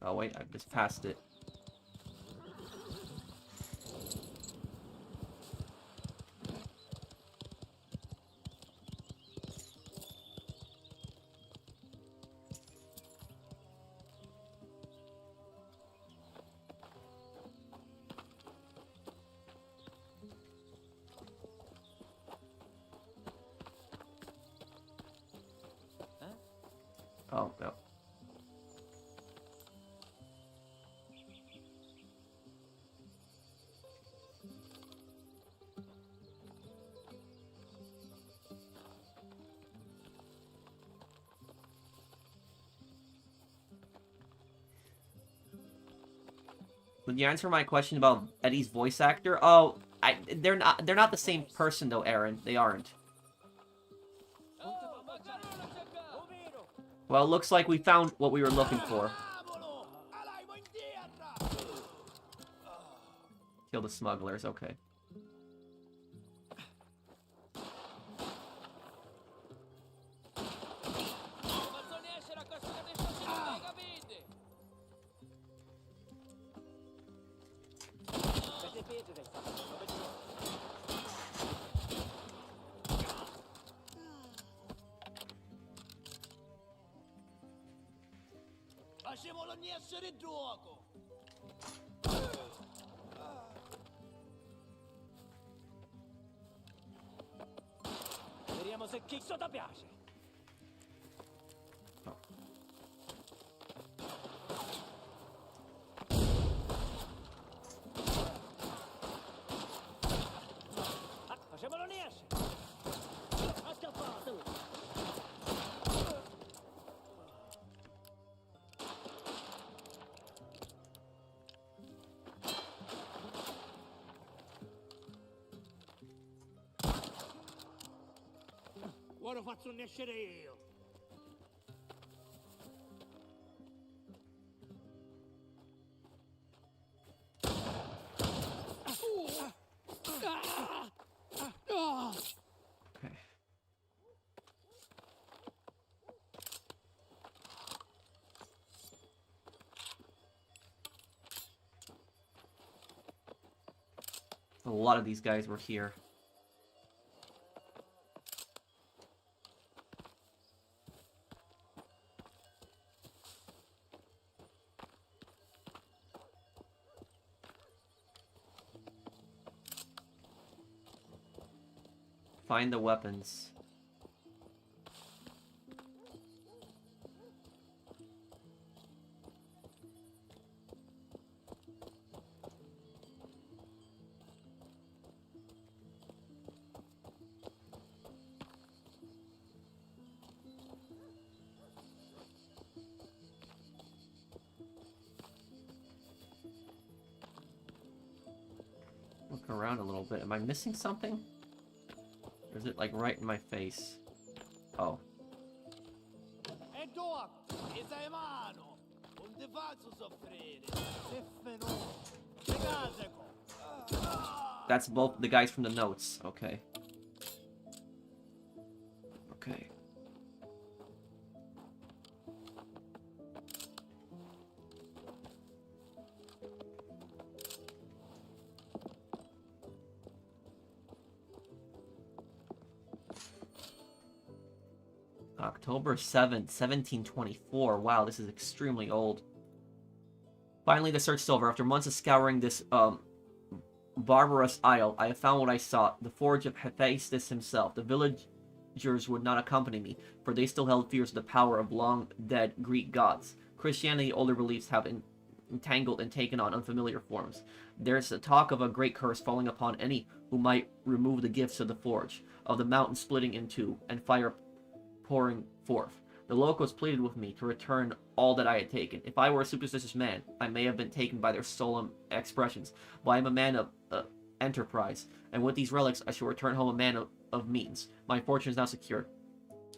Oh wait, I just passed it. Oh no. Would you answer my question about Eddie's voice actor? Oh, they're not the same person though, Aaron. They aren't. Well, it looks like we found what we were looking for. Kill the smugglers, okay. Vediamo se Chicco ti piace. Facciamolo niente. Ha scappato. Ora faccio nascere io. Okay. A lot of these guys were here. Find the weapons. Look around a little bit. Am I missing something? Or is it like right in my face? Oh. E doa, esa è mano. Non ti faccio soffrire. Se fenomeno. That's both the guys from the notes. Okay. Okay. October 7th, 1724. Wow, this is extremely old. Finally, the search is over. After months of scouring this barbarous isle, I have found what I sought. The forge of Hephaestus himself. The villagers would not accompany me, for they still held fears of the power of long-dead Greek gods. Christianity and older beliefs have entangled and taken on unfamiliar forms. There's a talk of a great curse falling upon any who might remove the gifts of the forge, of the mountain splitting in two, and fire pouring forth. The locals pleaded with me to return all that I had taken. If I were a superstitious man, I may have been taken by their solemn expressions, but I am a man of enterprise, and with these relics I shall return home a man of means. My fortune is now secured.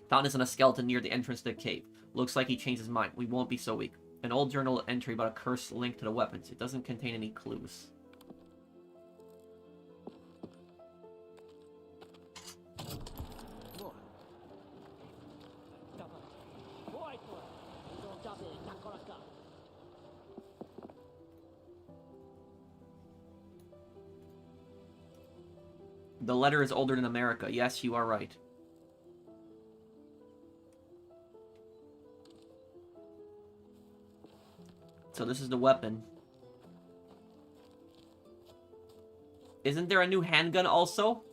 Found this on a skeleton near the entrance to the cave. Looks like he changed his mind. We won't be so weak. An old journal entry about a curse linked to the weapons. It doesn't contain any clues. The letter is older than America. Yes, you are right. So this is the weapon. Isn't there a new handgun also?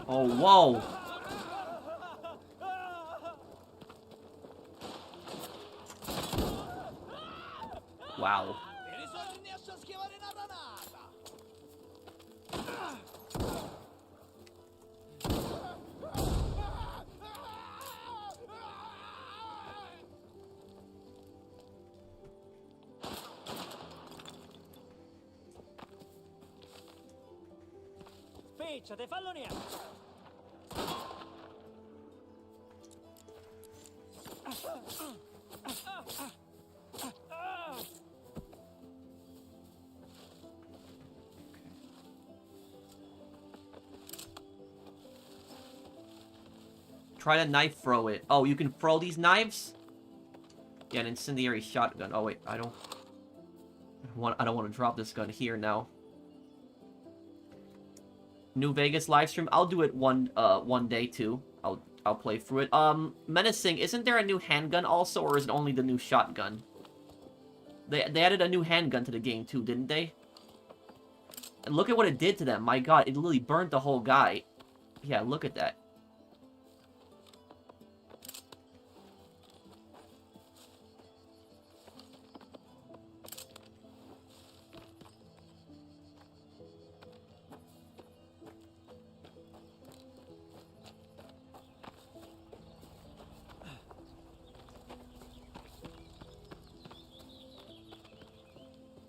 Oh, whoa. Wow. Spicciate, fallo niente. Try to knife throw it. Oh, you can throw these knives? Yeah, an incendiary shotgun. Oh wait, I don't want to drop this gun here now. New Vegas livestream. I'll do it one day too. I'll play through it. Menacing, isn't there a new handgun also, or is it only the new shotgun? They added a new handgun to the game too, didn't they? And look at what it did to them. My god, it literally burnt the whole guy. Yeah, look at that.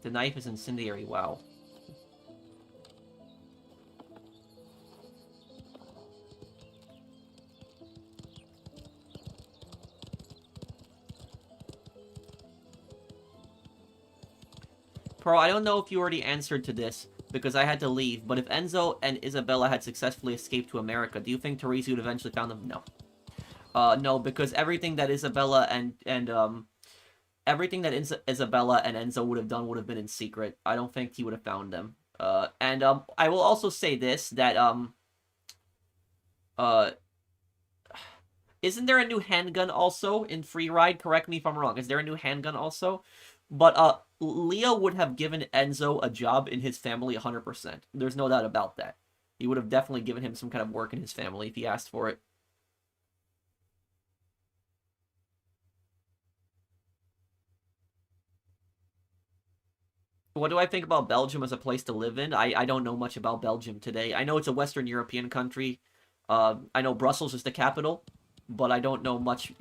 The knife is incendiary, wow. Pro, I don't know if you already answered to this, because I had to leave, but if Enzo and Isabella had successfully escaped to America, do you think Teresa would eventually found them? No. No, because everything that Isabella and everything that Isabella and Enzo would have done would have been in secret. I don't think he would have found them. I will also say this, that, Uh, isn't there a new handgun also in Free Ride? Correct me if I'm wrong. Is there a new handgun also? But Leo would have given Enzo a job in his family 100%. There's no doubt about that. He would have definitely given him some kind of work in his family if he asked for it. What do I think about Belgium as a place to live in? I don't know much about Belgium today. I know it's a Western European country. I know Brussels is the capital, but I don't know much,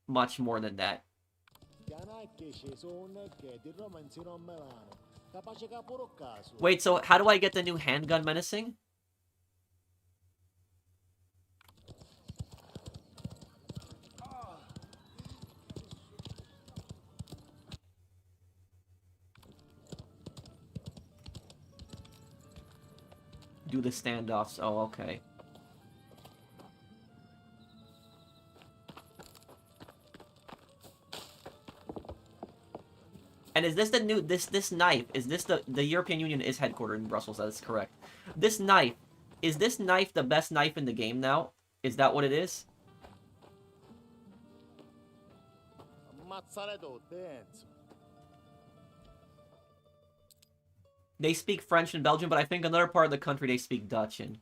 much more than that. Wait, so how do I get the new handgun menacing? Do the standoffs. Oh, okay. And is this the new this knife? Is this the European Union is headquartered in Brussels? That is correct. This knife, is this knife the best knife in the game now? Is that what it is? They speak French in Belgium, but I think another part of the country they speak Dutch in.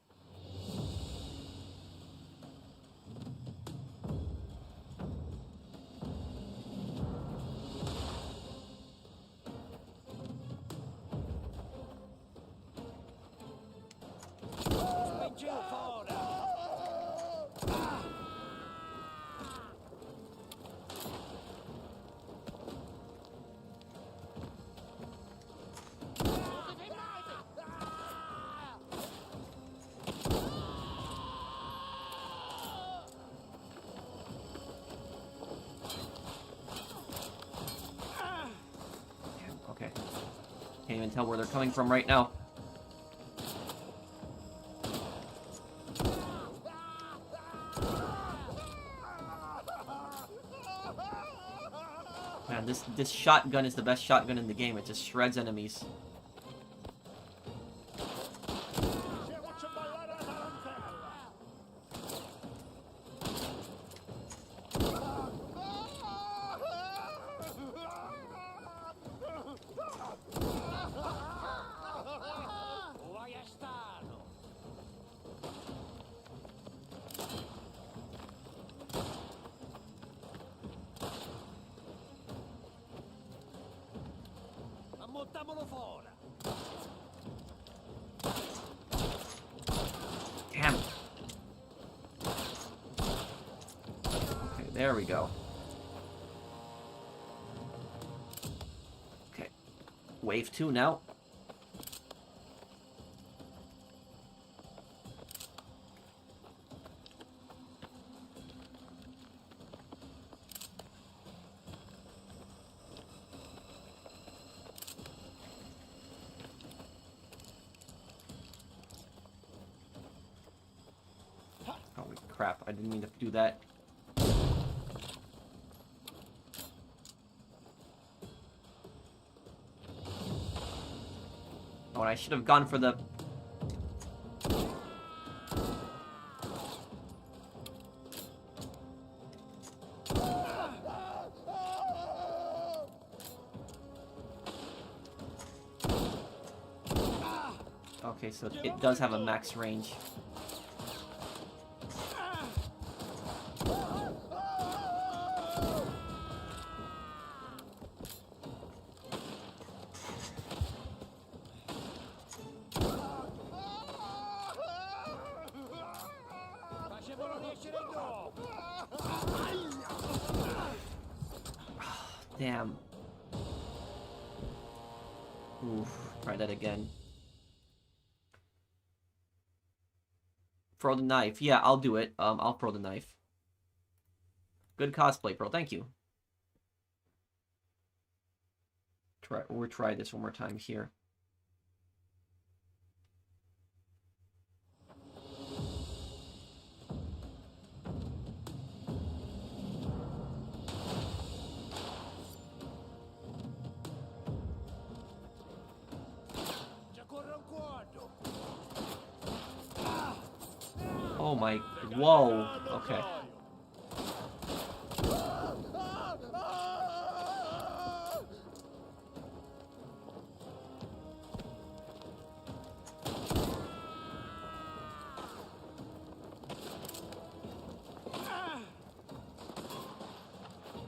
Can't even tell where they're coming from right now. Man, this shotgun is the best shotgun in the game. It just shreds enemies. Damn it. Okay, there we go. Okay. Wave 2 now. Holy crap, I didn't mean to do that. Oh, and I should have gone for the... Okay, so it does have a max range. Damn. Oof, try that again. Throw the knife. Yeah, I'll do it. I'll throw the knife. Good cosplay, Pearl. Thank you. We'll try this one more time here. Oh my... Whoa. Okay.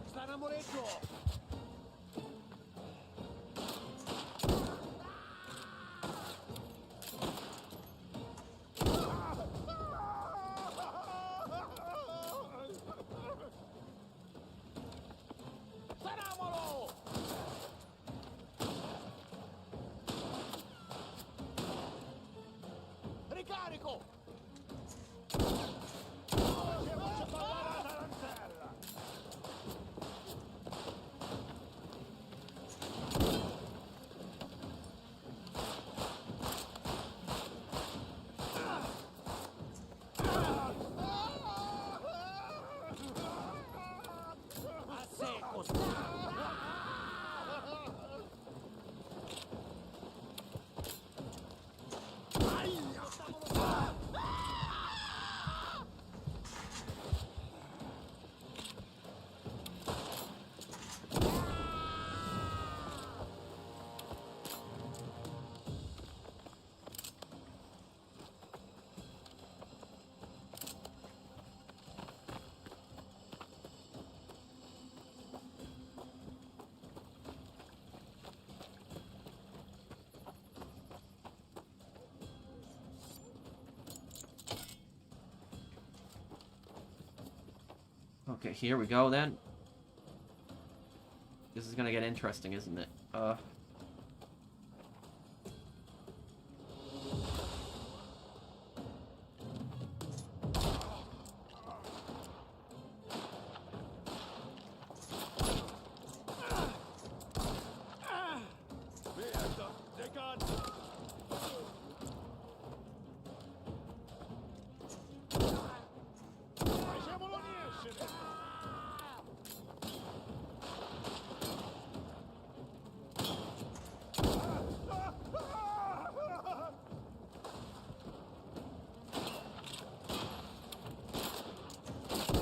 Sta namoretto! Saramolo! Ricarico! Facciamoci parlare la tarantella! A secco! Okay, here we go then. This is gonna get interesting, isn't it? Merda, decante! Facciamolo riescere!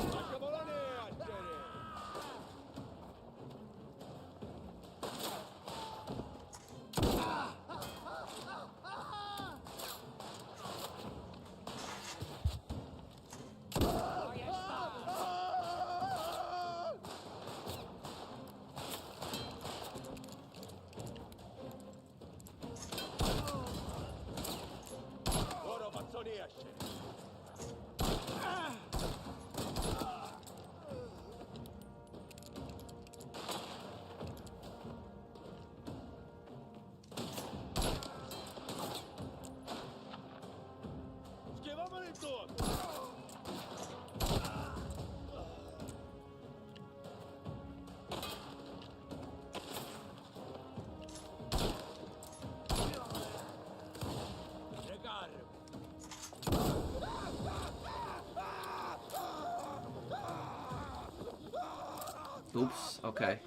Facciamolo riescere! Ora faccio riescere! Schiavamolo intorno! Recarico! Oops, okay.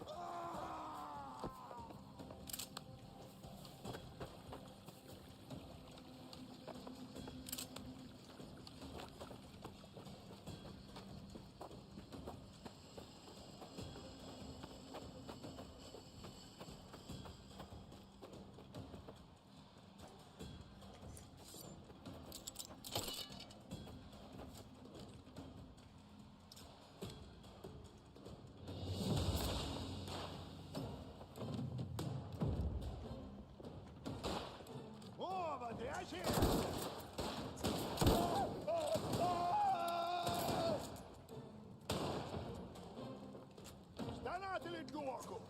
Muovati, esci! Stanateli il gioco!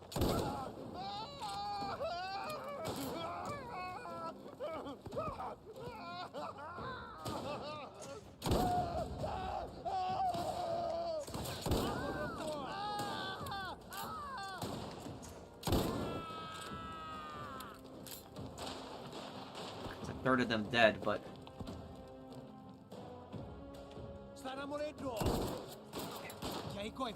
It's a third of them dead, but... Sta namoretto! Che hai coi?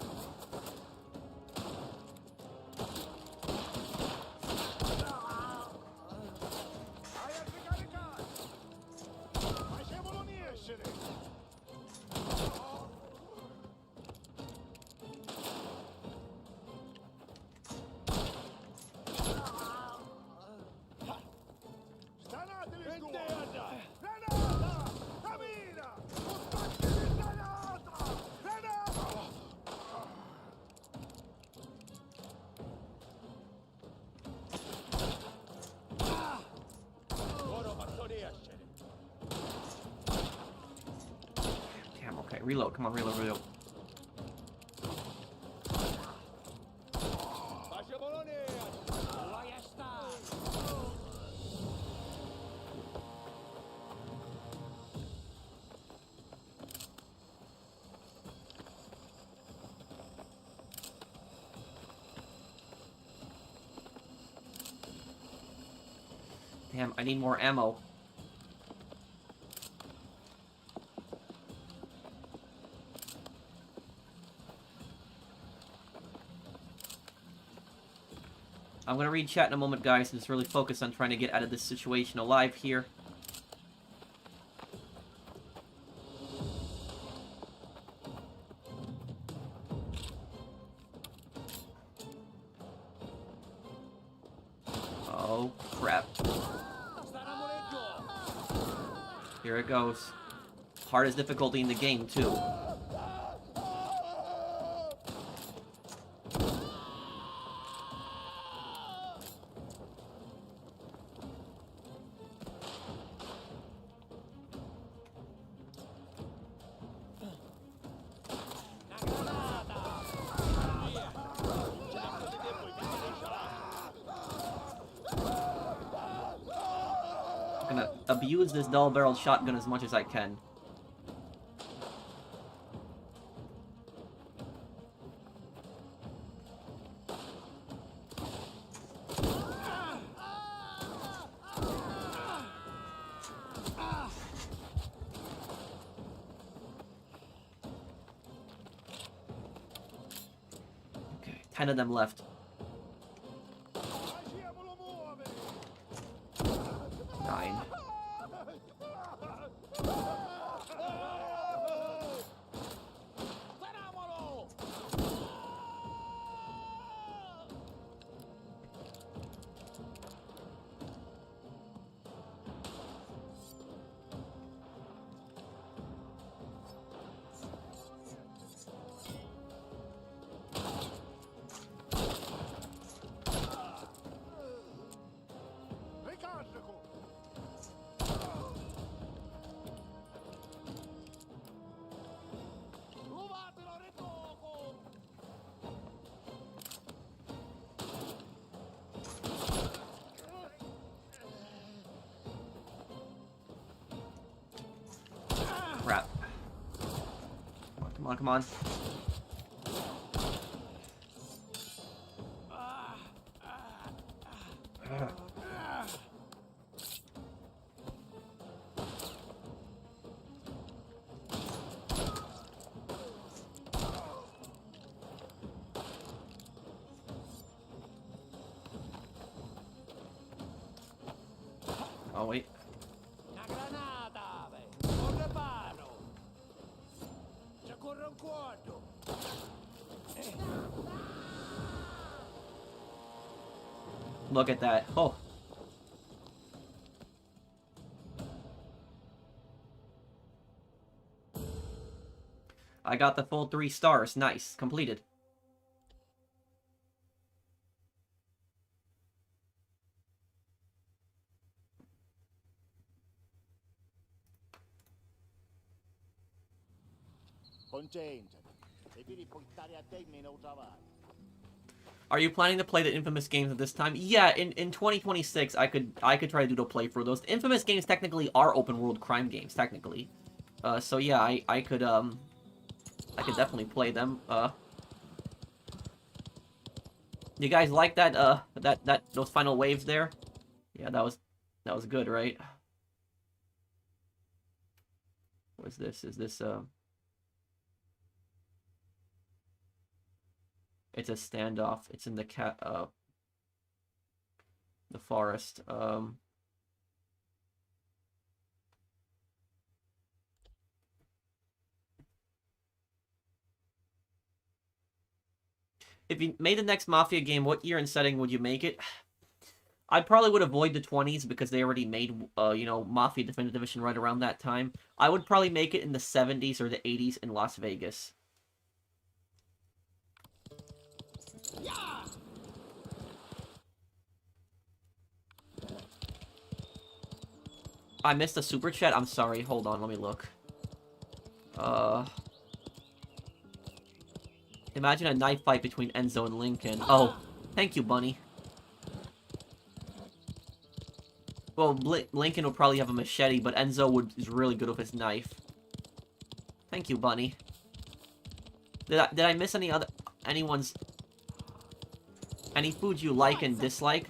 Vai a ricaricare! Facciamolo riescere! reload. Come on, reload, reload. Damn, I need more ammo. I'm gonna read chat in a moment, guys, and just really focus on trying to get out of this situation alive here. Oh, crap. Here it goes. Hardest difficulty in the game, too. I'm gonna abuse this double-barreled shotgun as much as I can. Okay, 10 of them left. 9. Crap. Come on, come on, come on. Oh, wait. Una granata, un reparo. Ci corre un quadro. Look at that. Oh. I got the full 3 stars. Nice. Completed. Concentrati. Devi portare a termine il travaglio. Are you planning to play the Infamous games at this time? Yeah, in 2026, I could try to do the playthrough. Those Infamous games technically are open world crime games, technically. So yeah, I could definitely play them. You guys like that those final waves there? Yeah, that was good, right? What is this? Is this it's a standoff. It's in the the forest. If you made the next Mafia game, what year and setting would you make it? I probably would avoid the 20s because they already made, you know, Mafia Definitive Edition right around that time. I would probably make it in the 70s or the 80s in Las Vegas. I missed a super chat. I'm sorry. Hold on. Let me look. Imagine a knife fight between Enzo and Lincoln. Oh, thank you, Bunny. Well, Lincoln would probably have a machete, but Enzo is really good with his knife. Thank you, Bunny. Did I miss any food you like and dislike?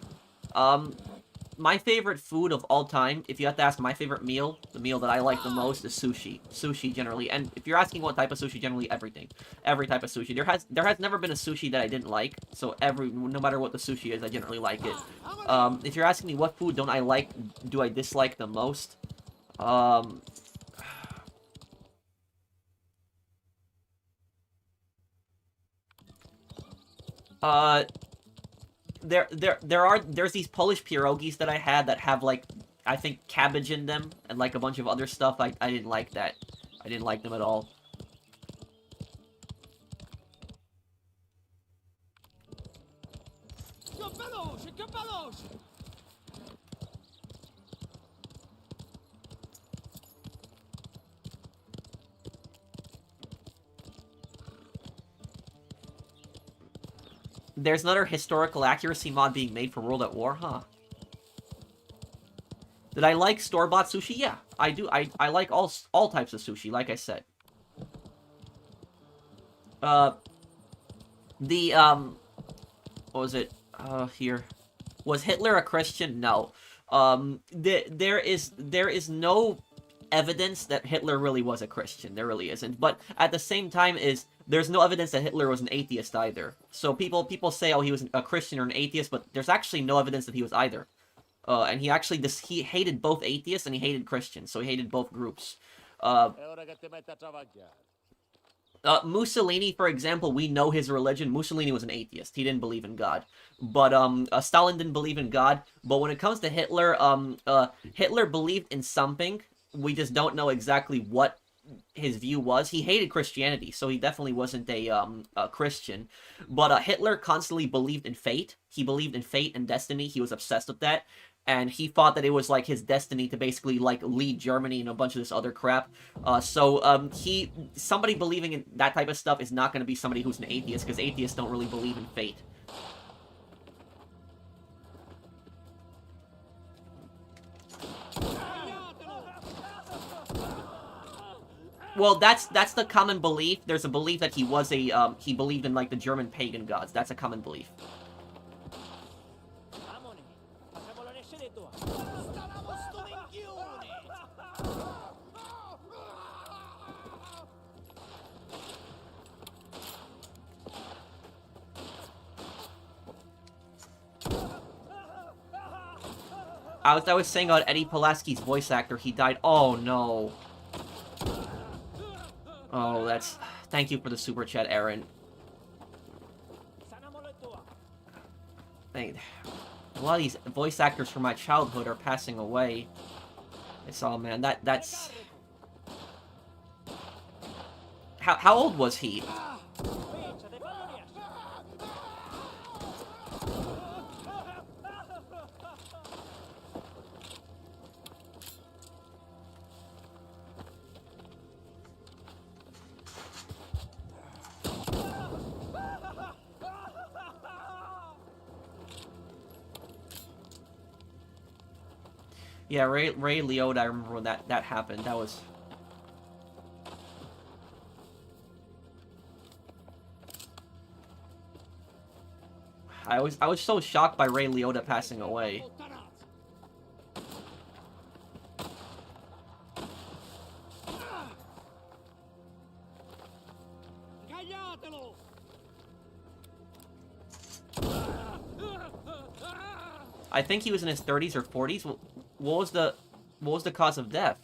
My favorite food of all time, if you have to ask my favorite meal, the meal that I like the most is sushi. Sushi generally, and if you're asking what type of sushi, generally everything. Every type of sushi. There has never been a sushi that I didn't like, so no matter what the sushi is, I generally like it. If you're asking me what food do I dislike the most? There's these Polish pierogies that I had that have, like, I think cabbage in them and like a bunch of other stuff. I didn't like that. I didn't like them at all. There's another historical accuracy mod being made for World at War, huh? Did I like store-bought sushi? Yeah, I do. I like all types of sushi, like I said. What was it? Here. Was Hitler a Christian? No. There is no evidence that Hitler really was a Christian. There really isn't. But at the same time there's no evidence that Hitler was an atheist either. So people say, oh, he was a Christian or an atheist, but there's actually no evidence that he was either. And he hated both atheists and he hated Christians, so he hated both groups. Mussolini, for example, we know his religion. Mussolini was an atheist. He didn't believe in God. But Stalin didn't believe in God. But when it comes to Hitler, Hitler believed in something. We just don't know exactly what his view was. He hated Christianity, so he definitely wasn't a Christian. But Hitler constantly believed in fate. He believed in fate and destiny. He was obsessed with that. And he thought that it was, like, his destiny to basically, like, lead Germany and a bunch of this other crap. Somebody believing in that type of stuff is not going to be somebody who's an atheist, because atheists don't really believe in fate. Well, that's the common belief. There's a belief that he believed in, like, the German pagan gods. That's a common belief. I was saying about Eddie Pulaski's voice actor, he died. Oh, no. Oh, that's... Thank you for the super chat, Aaron. A lot of these voice actors from my childhood are passing away. It's all, man, that's... How old was he? Yeah, Ray Liotta, I remember when that happened. That was... I was so shocked by Ray Liotta passing away. I think he was in his 30s or 40s. What was the cause of death?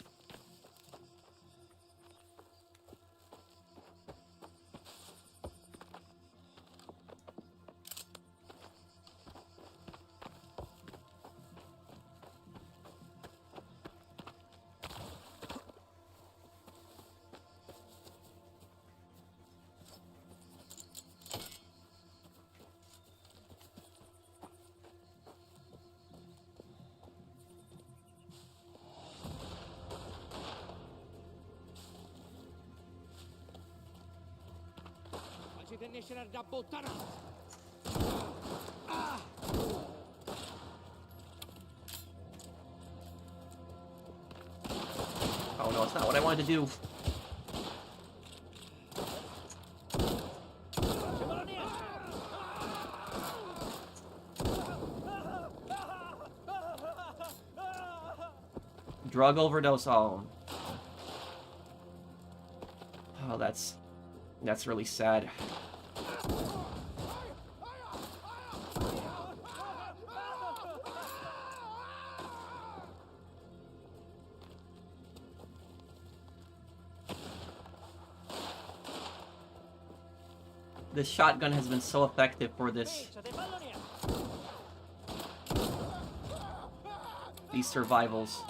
si tennesero da bottana. Oh no, it's not what I wanted to do. Drug overdose. Oh. Oh, that's really sad. This shotgun has been so effective for these survivals.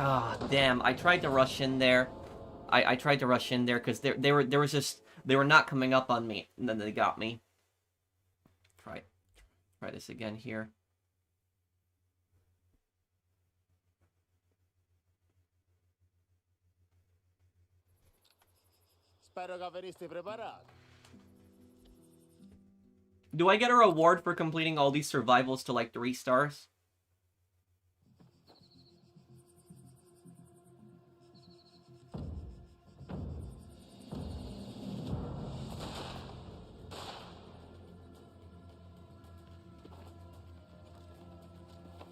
Ah, damn, I tried to rush in there. I tried to rush in there because they were not coming up on me, and then they got me. Try this again here. Spero che avreste preparato. Do I get a reward for completing all these survivals to like 3 stars?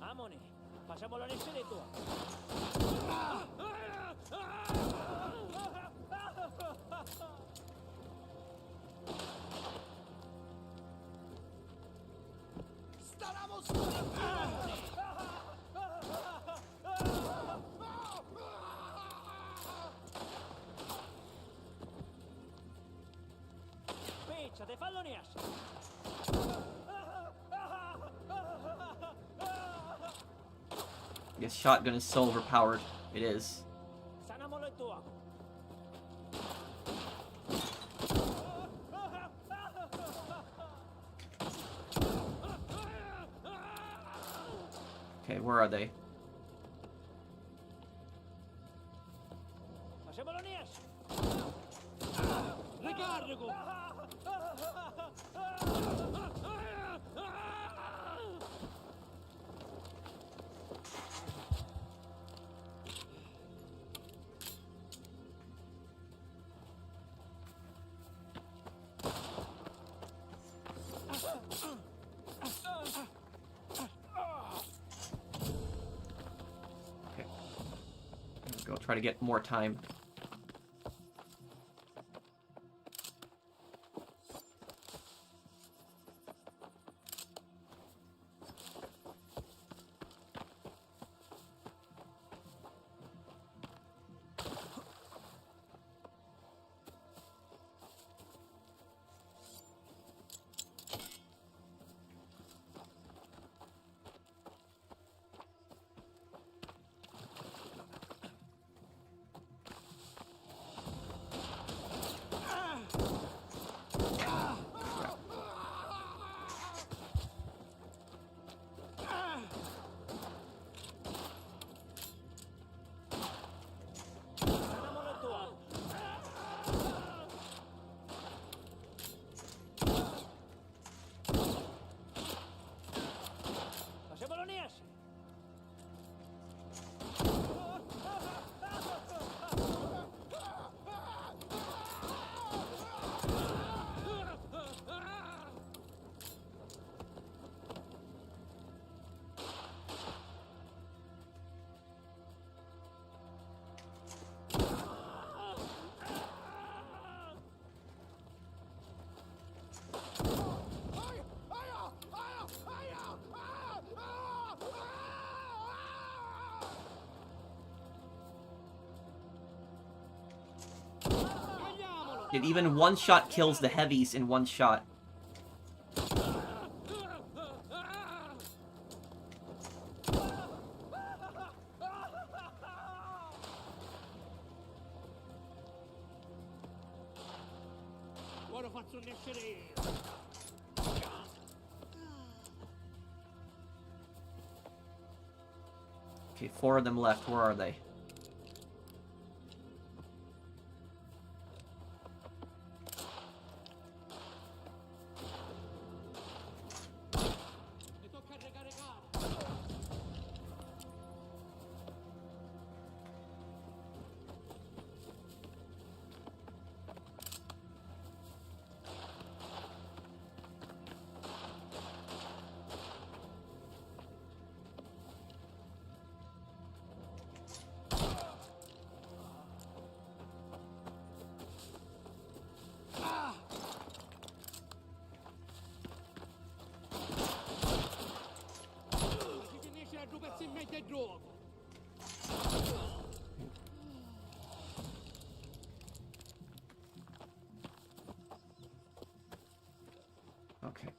Amone, facciamolo nascere tu. Picciate, fallo nascere. This shotgun is so overpowered. It is. Sanamolo è tua. Okay, where are they? Facciamolo nascere. Ricarico. Okay. There we go. Try to get more time. It even one shot kills the heavies in one shot. Ora faccio nascere io. Okay, 4 of them left. Where are they? Mi tocca ricaricare. Si finisce a 2 pezzi e mezzo di gioco. Okay.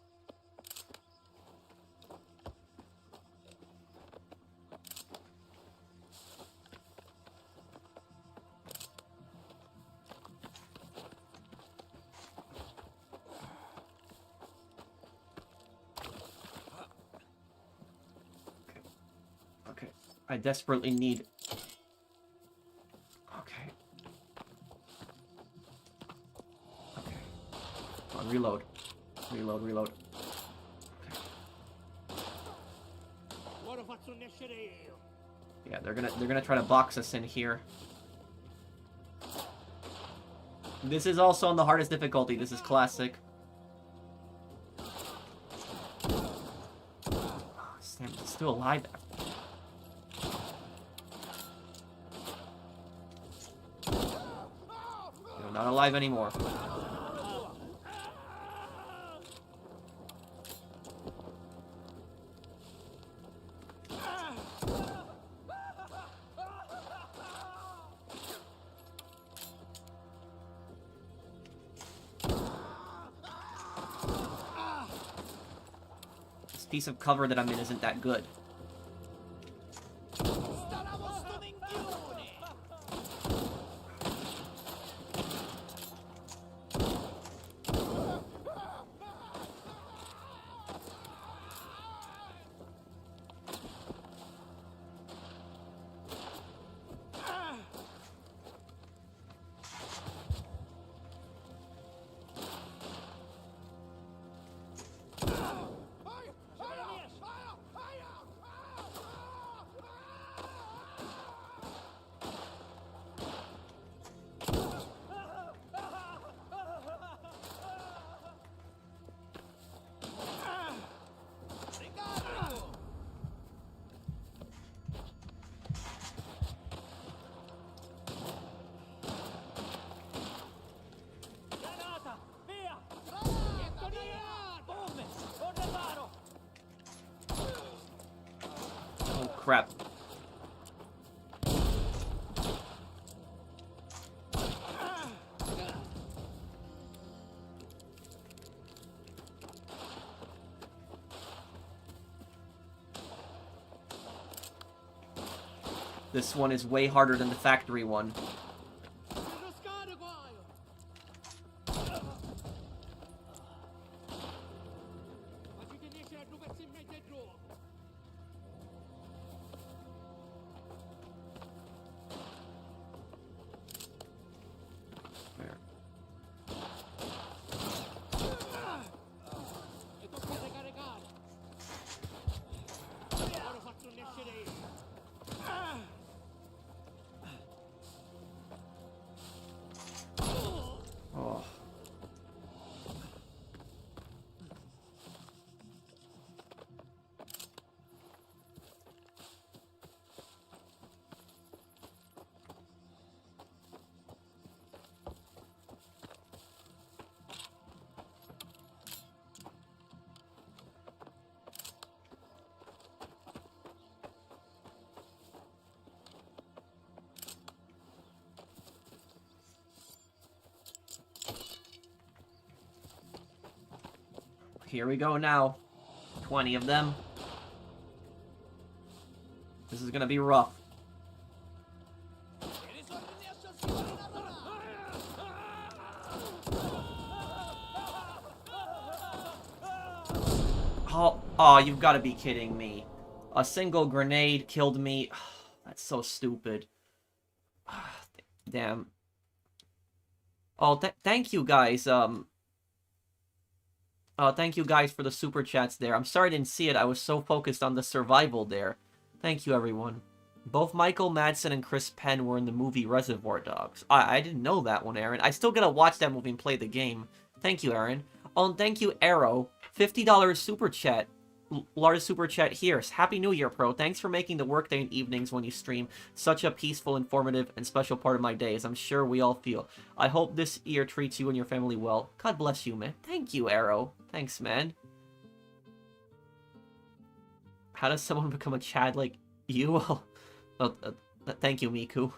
Okay. I desperately need... Okay. Okay. Come on, reload. Reload. Ora faccio nascere io. Yeah, they're gonna try to box us in here. This is also on the hardest difficulty. This is classic. Oh, Sam, it's still alive. You're not alive anymore. This piece of cover that I'm in isn't that good. Staramo sto minchione. Granata! Via! Boom! Un reparo! Oh crap. This one is way harder than the factory one. Lo scarico io. Ma si finisce a 2 pezzi e mezzo di gioco. There. Mi tocca ricaricare. Ora faccio nascere io. Here we go now. 20 of them. This is gonna be rough. Oh, you've got to be kidding me. A single grenade killed me. That's so stupid. Damn. Oh, thank you guys. Thank you guys for the super chats there. I'm sorry I didn't see it. I was so focused on the survival there. Thank you, everyone. Both Michael Madsen and Chris Penn were in the movie Reservoir Dogs. I didn't know that one, Aaron. I still gotta watch that movie and play the game. Thank you, Aaron. Oh, and thank you, Arrow. $50 super chat. Large super chat here. Happy New Year, Pro. Thanks for making the workday and evenings when you stream such a peaceful, informative, and special part of my day, as I'm sure we all feel. I hope this year treats you and your family well. God bless you, man. Thank you, Arrow. Thanks, man. How does someone become a Chad like you? Thank you, Miku.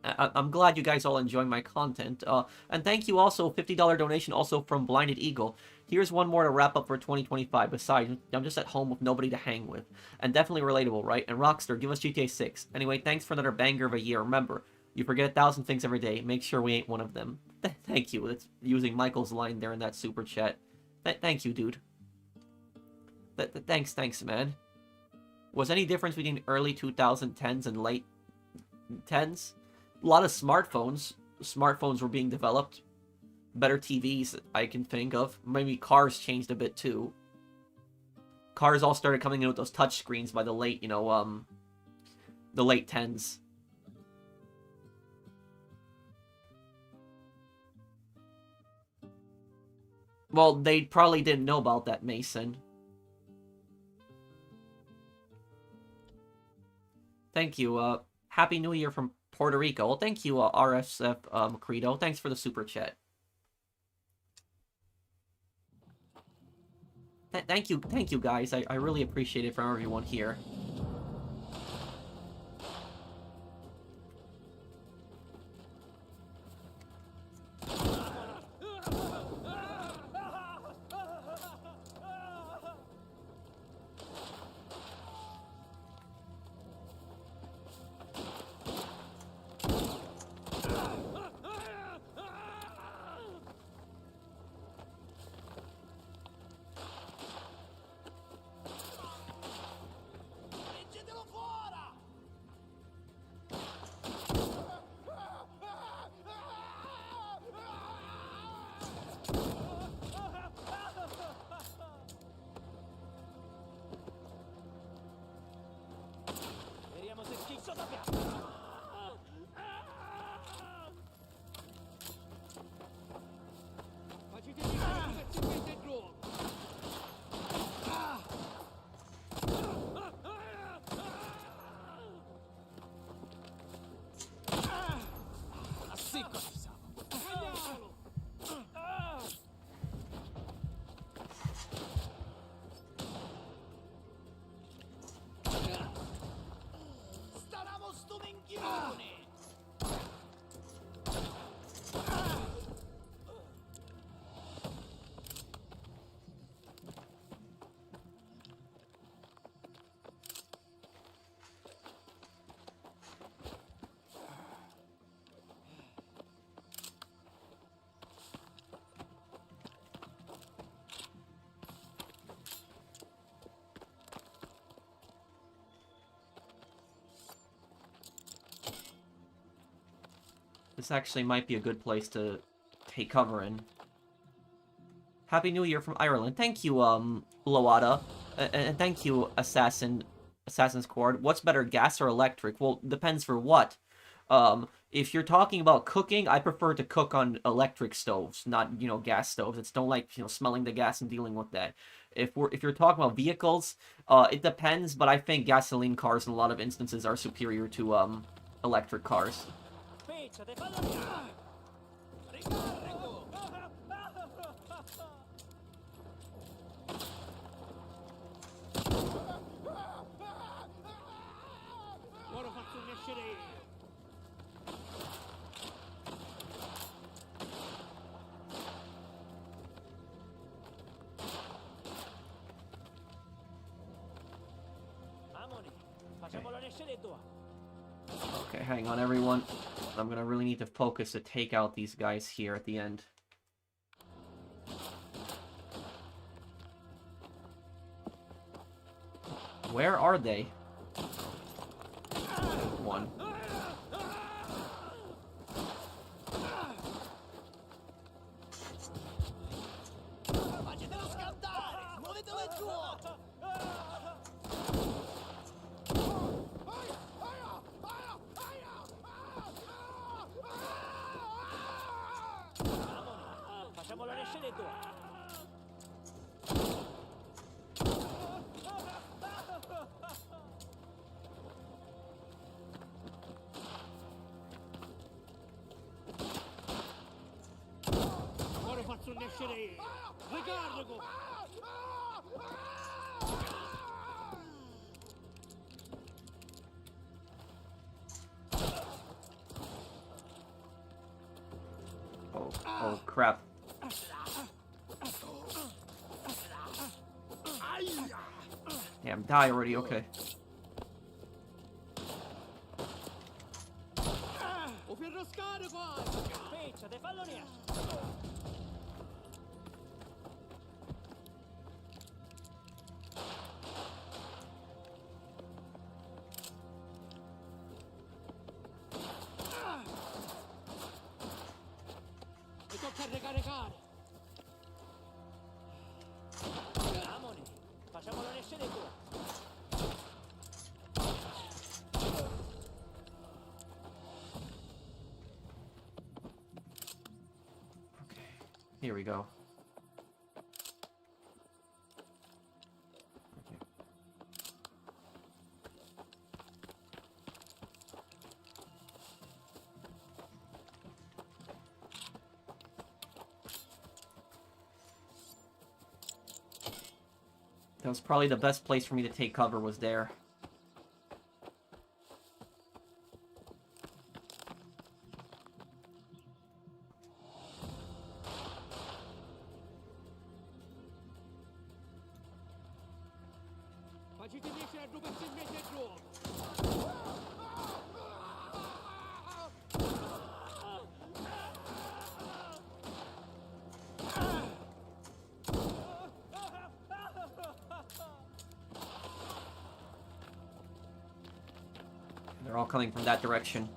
I'm glad you guys all enjoy my content. And thank you also, $50 donation also from Blinded Eagle. Here's one more to wrap up for 2025. Besides, I'm just at home with nobody to hang with. And definitely relatable, right? And Rockstar, give us GTA 6. Anyway, thanks for another banger of a year. Remember, you forget 1,000 things every day. Make sure we ain't one of them. Thank you. That's using Michael's line there in that super chat. Thank you, dude. Thanks, man. Was any difference between early 2010s and late 10s? A lot of smartphones. Smartphones were being developed. Better TVs I can think of. Maybe cars changed a bit too. Cars all started coming in with those touch screens by the late, the late 10s. Well, they probably didn't know about that, Mason. Thank you. Happy New Year from Puerto Rico. Well, thank you, RSF Credo. Thanks for the super chat. Thank you guys. I really appreciate it from everyone here. This actually might be a good place to take cover in. Happy New Year from Ireland. Thank you, Loada. And thank you, Assassin's Cord. What's better, gas or electric? Well, depends for what. If you're talking about cooking, I prefer to cook on electric stoves, not, gas stoves. It's don't like, smelling the gas and dealing with that. If you're talking about vehicles, it depends, but I think gasoline cars in a lot of instances are superior to, electric cars. Facciamolo nascere due. Okay, hang on, everyone. I'm gonna really need to focus to take out these guys here at the end. Where are they? One. Facetelo scattare! Muovetelo in gioco! Facciamolo nascere due. Ora faccio nascere io! Ricarico! Oh crap. Damn, die already, okay. O ferro scarico! Spicciate, fallo nascere. Mi tocca ricaricare! Amone. Facciamolo nascere due. Here we go. That was probably the best place for me to take cover, was there. Facete nascere a 2 pezzi in mezzo e gioco! They're all coming from that direction.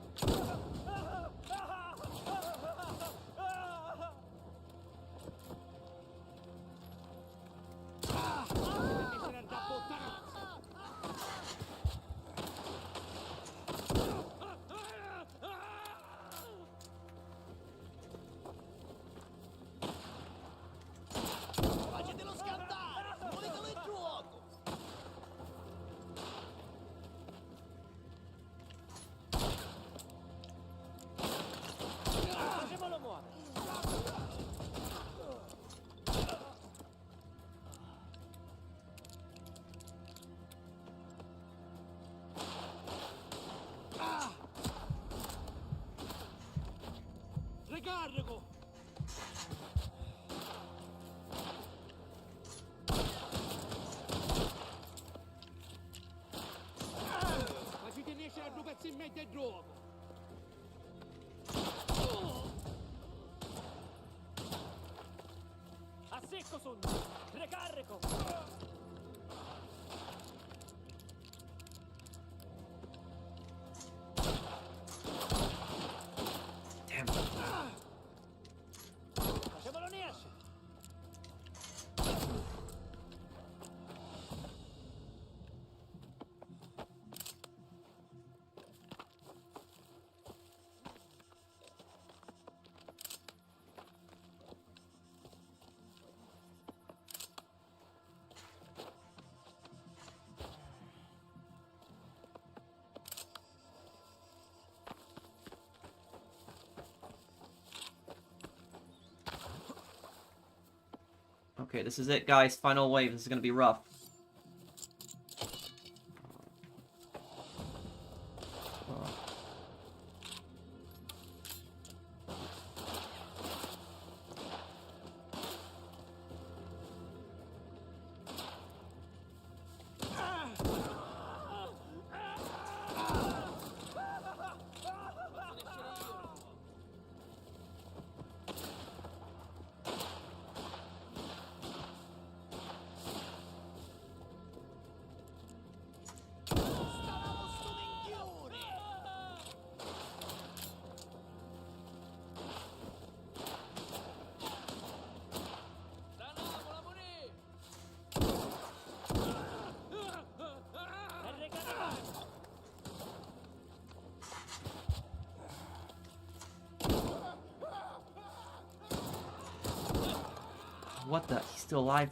Facetelo scattare! Muovetelo in gioco! Facciamolo muovere. Ricarico! Facete nascere a 2 pezzi in mezzo e gioco! A secco sono. Ricarico. Damn. Facciamolo nascere. Okay, this is it, guys. Final wave. This is gonna be rough. What the? He's still alive.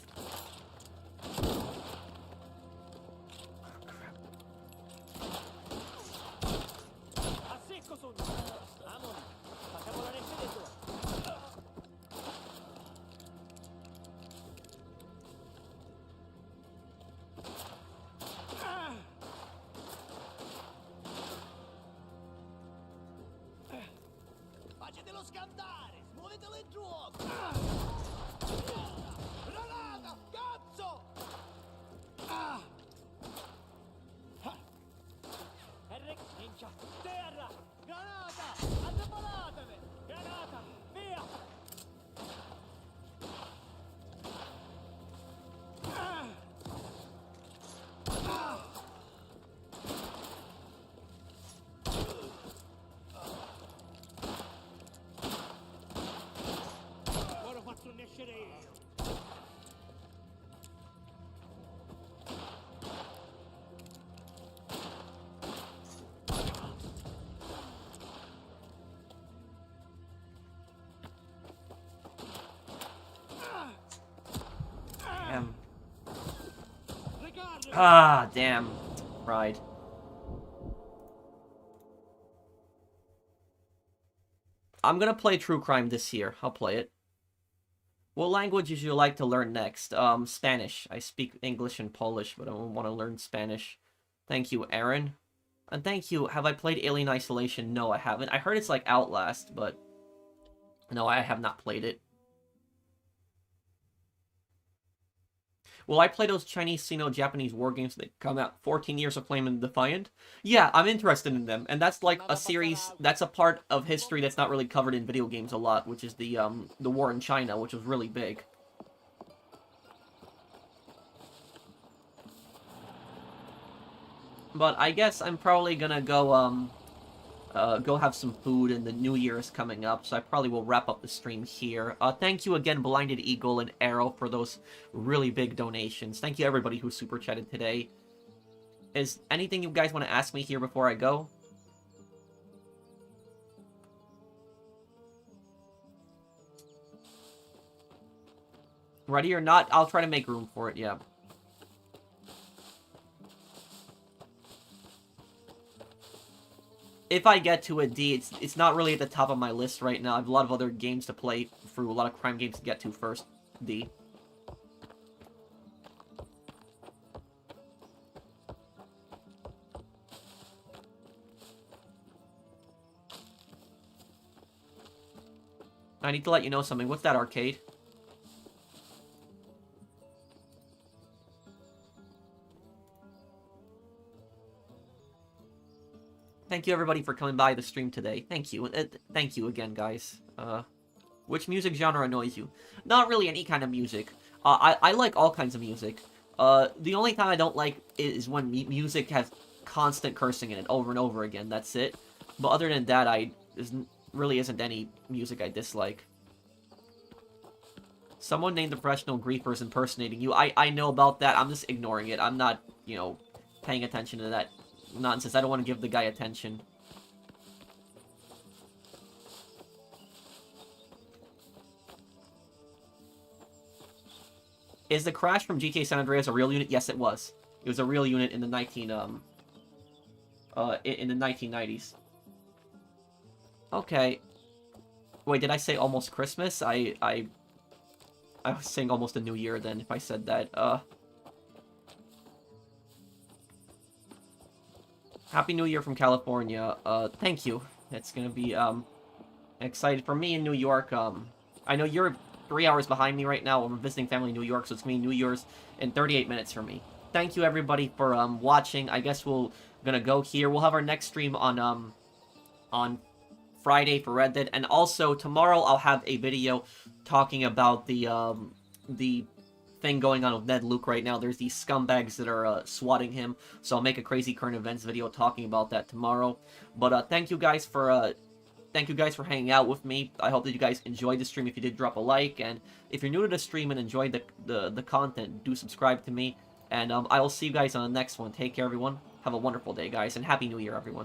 A secco sono. Amoni. Facciamo la nesce del tuo. Facetelo scandare! Muovetelo in giuoco! Granata! Cazzo! Henrik, ninja. Terra. Granata! Addebolatevi! Granata. Via. Ora faccio nascere io. Damn. Ricardo! Ah, damn. Right. I'm gonna play True Crime this year. I'll play it. What languages you like to learn next? Spanish. I speak English and Polish, but I want to learn Spanish. Thank you, Aaron. And thank you. Have I played Alien Isolation? No, I haven't. I heard it's like Outlast, but no, I have not played it. Will I play those Chinese, Sino-Japanese war games that come out 14 years of Flame and Defiant? Yeah, I'm interested in them, and that's like a series, that's a part of history that's not really covered in video games a lot, which is the war in China, which was really big. But I guess I'm probably gonna go, go have some food, and the New Year is coming up, so I probably will wrap up the stream here. Thank you again, Blinded Eagle and Arrow, for those really big donations. Thank you, everybody who super chatted today. Is anything you guys want to ask me here before I go? Ready or not, I'll try to make room for it, yeah. If I get to a D, it's not really at the top of my list right now. I have a lot of other games to play through, a lot of crime games to get to first. D. I need to let you know something. What's that, Arcade? Thank you, everybody, for coming by the stream today. Thank you. Thank you again, guys. Which music genre annoys you? Not really any kind of music. I like all kinds of music. The only time I don't like is when music has constant cursing in it over and over again. That's it. But other than that, really isn't any music I dislike. Someone named the professional griefers impersonating you. I know about that. I'm just ignoring it. I'm not, you know, paying attention to that nonsense. I don't want to give the guy attention. Is the crash from GTA San Andreas a real unit? Yes, it was. It was a real unit in the 1990s. Okay. Wait, did I say almost Christmas? I was saying almost a New Year then if I said that. Happy New Year from California. Thank you. It's gonna be, excited for me in New York. I know you're 3 hours behind me right now. I'm visiting family in New York, so it's gonna be New Year's in 38 minutes for me. Thank you, everybody, for, watching. I guess gonna go here. We'll have our next stream on Friday for Red Dead, and also tomorrow I'll have a video talking about the thing going on with Ned Luke right now. There's these scumbags that are swatting him, so I'll make a crazy current events video talking about that tomorrow. But thank you guys for hanging out with me. I hope that you guys enjoyed the stream. If you did, drop a like, and if you're new to the stream and enjoyed the content, do subscribe to me, and I will see you guys on the next one. Take care, everyone. Have a wonderful day, guys, and Happy New Year, everyone.